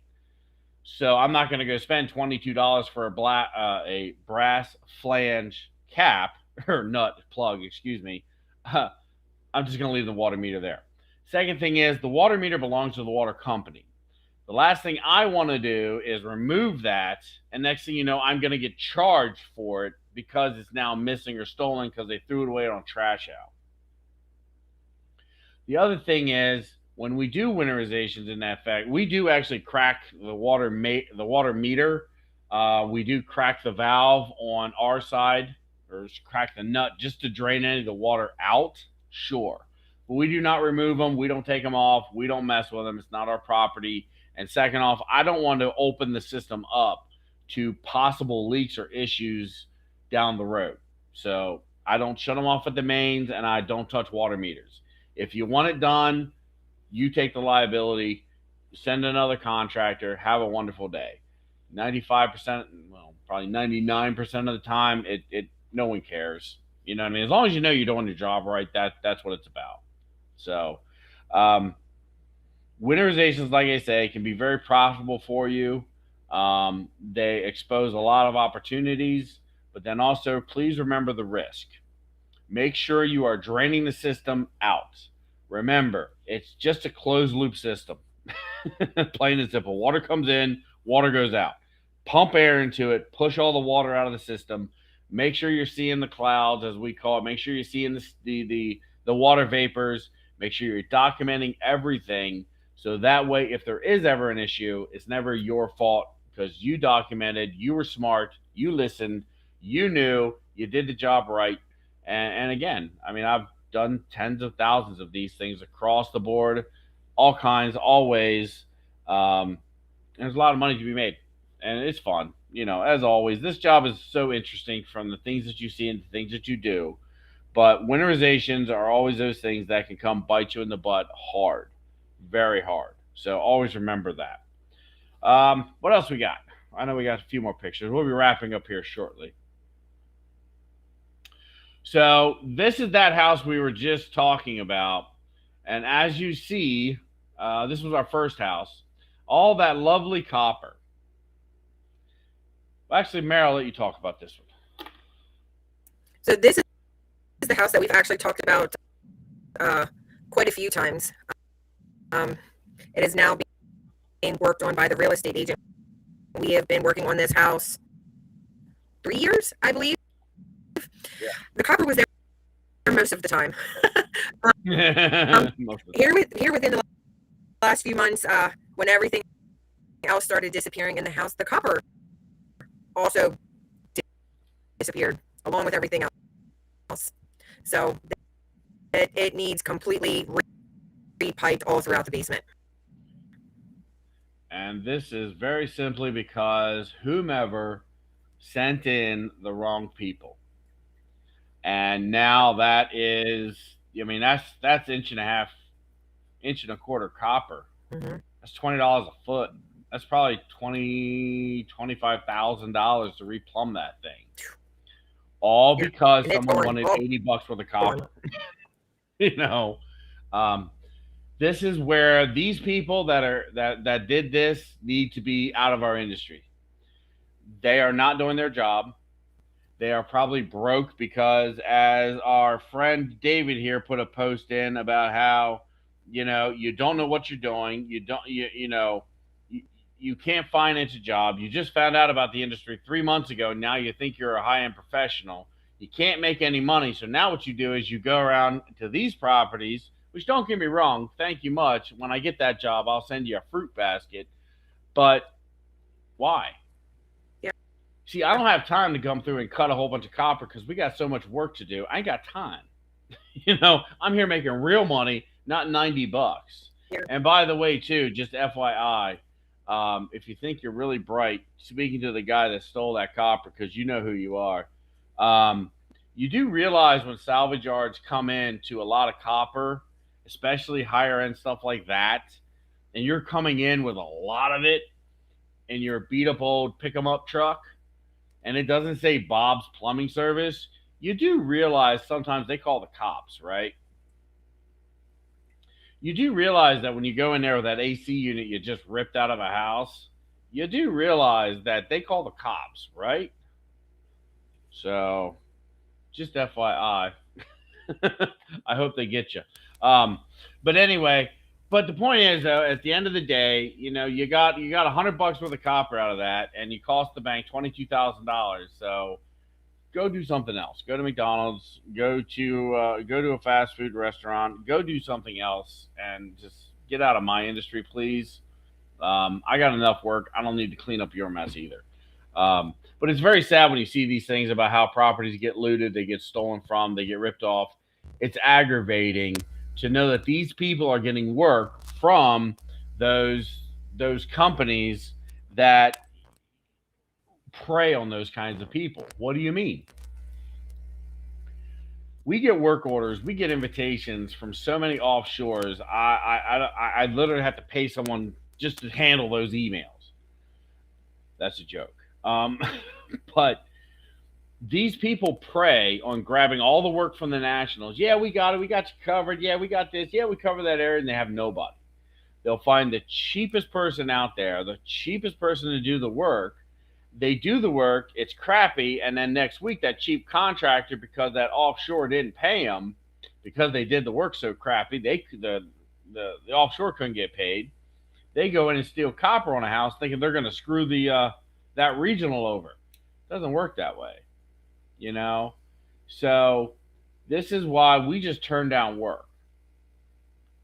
So I'm not going to go spend $22 for a brass flange cap or nut plug, excuse me. I'm just going to leave the water meter there. Second thing is the water meter belongs to the water company. The last thing I want to do is remove that, and next thing you know, I'm going to get charged for it because it's now missing or stolen because they threw it away on trash out. The other thing is when we do winterizations in that fact, we do actually crack the water meter. We do crack the valve on our side or crack the nut just to drain any of the water out. Sure. But we do not remove them. We don't take them off. We don't mess with them. It's not our property. And second off, I don't want to open the system up to possible leaks or issues down the road. So I don't shut them off at the mains, and I don't touch water meters. If you want it done, you take the liability, send another contractor, have a wonderful day. 95%, well, probably 99% of the time, no one cares. You know what I mean? As long as you know you're doing your job right, that's what it's about. So, winterizations, like I say, can be very profitable for you. They expose a lot of opportunities, but then also please remember the risk. Make sure you are draining the system out. Remember, it's just a closed loop system. Plain and simple. Water comes in, water goes out. Pump air into it, push all the water out of the system. Make sure you're seeing the clouds, as we call it. Make sure you're seeing the water vapors. Make sure you're documenting everything. So that way, if there is ever an issue, it's never your fault because you documented, you were smart, you listened, you knew, you did the job right. And again, I mean, I've done tens of thousands of these things across the board, all kinds, always. There's a lot of money to be made, and it's fun. As always, this job is so interesting from the things that you see and the things that you do. But winterizations are always those things that can come bite you in the butt hard, very hard. So always remember that. What else we got? I know we got a few more pictures. We'll be wrapping up here shortly. So this is that house we were just talking about. And as you see, this was our first house. All that lovely copper. Well, actually, Mary, I'll let you talk about this one. So this is the house that we've actually talked about quite a few times. It is now being worked on by the real estate agent. We have been working on this house 3 years, I believe. Yeah. The copper was there most of the time. Here within the last few months, when everything else started disappearing in the house, the copper also disappeared along with everything else. So it needs completely re-piped all throughout the basement. And this is very simply because whomever sent in the wrong people. And now that is, I mean, that's inch and a quarter copper. Mm-hmm. That's $20 a foot. That's probably $25,000 to replumb that thing. All because someone wanted $80 worth of copper. This is where these people that did this need to be out of our industry. They are not doing their job. They are probably broke because, as our friend David here put a post in about how You don't know what you're doing. You can't finance a job. You just found out about the industry 3 months ago. Now you think you're a high-end professional. You can't make any money. So now what you do is you go around to these properties, which, don't get me wrong, thank you much. When I get that job, I'll send you a fruit basket. But why? Yeah. See, I don't have time to come through and cut a whole bunch of copper because we got so much work to do. I ain't got time. I'm here making real money, not $90. Yeah. And by the way, too, just FYI, if you think you're really bright, speaking to the guy that stole that copper, because you know who you are, you do realize when salvage yards come in to a lot of copper, especially higher end stuff like that, and you're coming in with a lot of it in your beat up old pick 'em up truck, and it doesn't say Bob's Plumbing Service, you do realize sometimes they call the cops, right? You do realize that when you go in there with that AC unit you just ripped out of a house, you do realize that they call the cops, right? So, just FYI. I hope they get you. But anyway, but the point is, though, at the end of the day, you got $100 worth of copper out of that, and you cost the bank $22,000. So go do something else. Go to McDonald's. Go to a fast food restaurant. Go do something else, and just get out of my industry, please. I got enough work. I don't need to clean up your mess either. But it's very sad when you see these things about how properties get looted, they get stolen from, they get ripped off. It's aggravating to know that these people are getting work from those companies that prey on those kinds of people. What do you mean? We get work orders, we get invitations from so many offshores. I literally have to pay someone just to handle those emails. That's a joke. But these people prey on grabbing all the work from the nationals. Yeah, we got it. We got you covered. Yeah, we got this. Yeah, we cover that area, and they have nobody. They'll find the cheapest person out there, the cheapest person to do the work. They do the work. It's crappy. And then next week, that cheap contractor, because that offshore didn't pay them because they did the work so crappy, the offshore couldn't get paid. They go in and steal copper on a house thinking they're going to screw that regional over. It doesn't work that way. So this is why we just turn down work,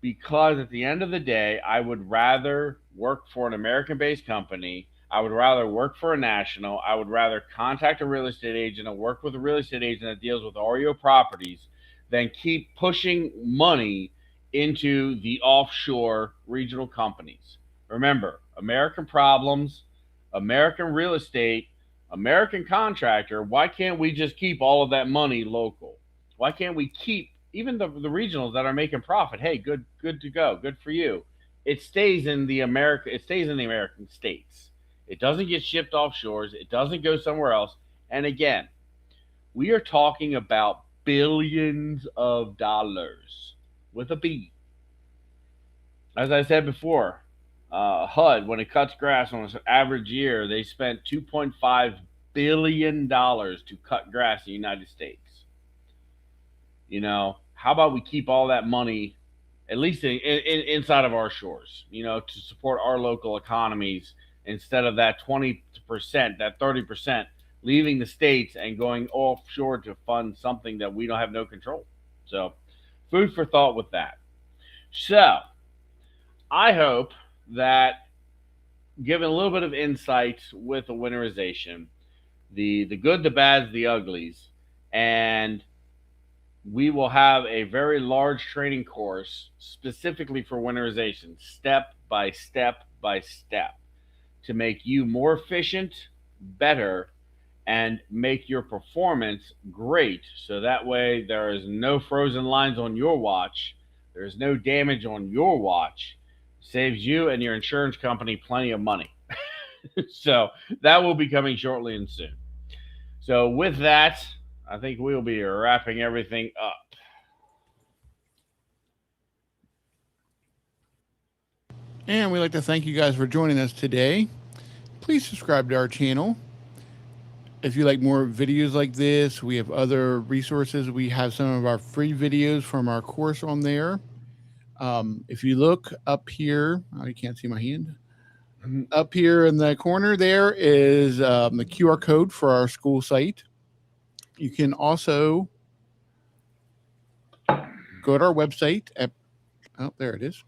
because at the end of the day, I would rather work for an American-based company. I would rather work for a national. I would rather contact a real estate agent and work with a real estate agent that deals with REO properties than keep pushing money into the offshore regional companies. Remember, American problems, American real estate, American contractor. Why can't we just keep all of that money local? Why can't we keep even the regionals that are making profit? Hey, good to go. Good for you. It stays in the American states. It doesn't get shipped offshores. It doesn't go somewhere else. And again, we are talking about billions of dollars with a B. As I said before, HUD, when it cuts grass on an average year, they spent $2.5 billion to cut grass in the United States. How about we keep all that money, at least inside of our shores, to support our local economies, instead of that 20%, that 30% leaving the states and going offshore to fund something that we don't have no control. So, food for thought with that. So, I hope that, given a little bit of insight with the winterization, the good, the bads, the uglies, and we will have a very large training course specifically for winterization, step by step by step, to make you more efficient, better, and make your performance great. So that way there is no frozen lines on your watch. There is no damage on your watch. Saves you and your insurance company plenty of money. So that will be coming shortly and soon. So with that, I think we'll be wrapping everything up. And we'd like to thank you guys for joining us today. Please subscribe to our channel. If you like more videos like this, we have other resources. We have some of our free videos from our course on there. If you look up here, oh, you can't see my hand. Up here in the corner, there is the QR code for our school site. You can also go to our website at, oh, there it is,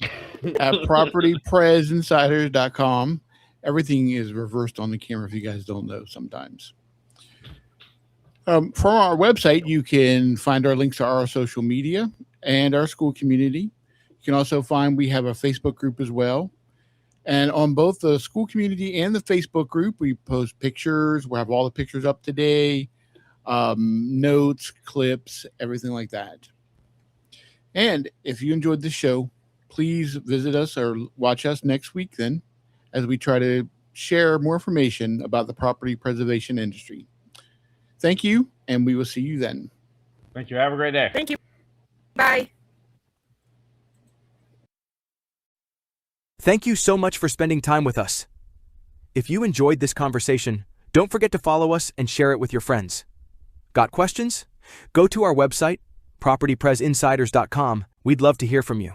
at propertypresinsiders.com. Everything is reversed on the camera if you guys don't know sometimes. From our website, you can find our links to our social media and our school community. You can also find we have a Facebook group as well. And on both the school community and the Facebook group, we post pictures. We have all the pictures up today, notes, clips, everything like that. And if you enjoyed this show, please visit us or watch us next week then as we try to share more information about the property preservation industry. Thank you, and we will see you then. Thank you. Have a great day. Thank you. Bye. Thank you so much for spending time with us. If you enjoyed this conversation, don't forget to follow us and share it with your friends. Got questions? Go to our website, propertypresinsiders.com. We'd love to hear from you.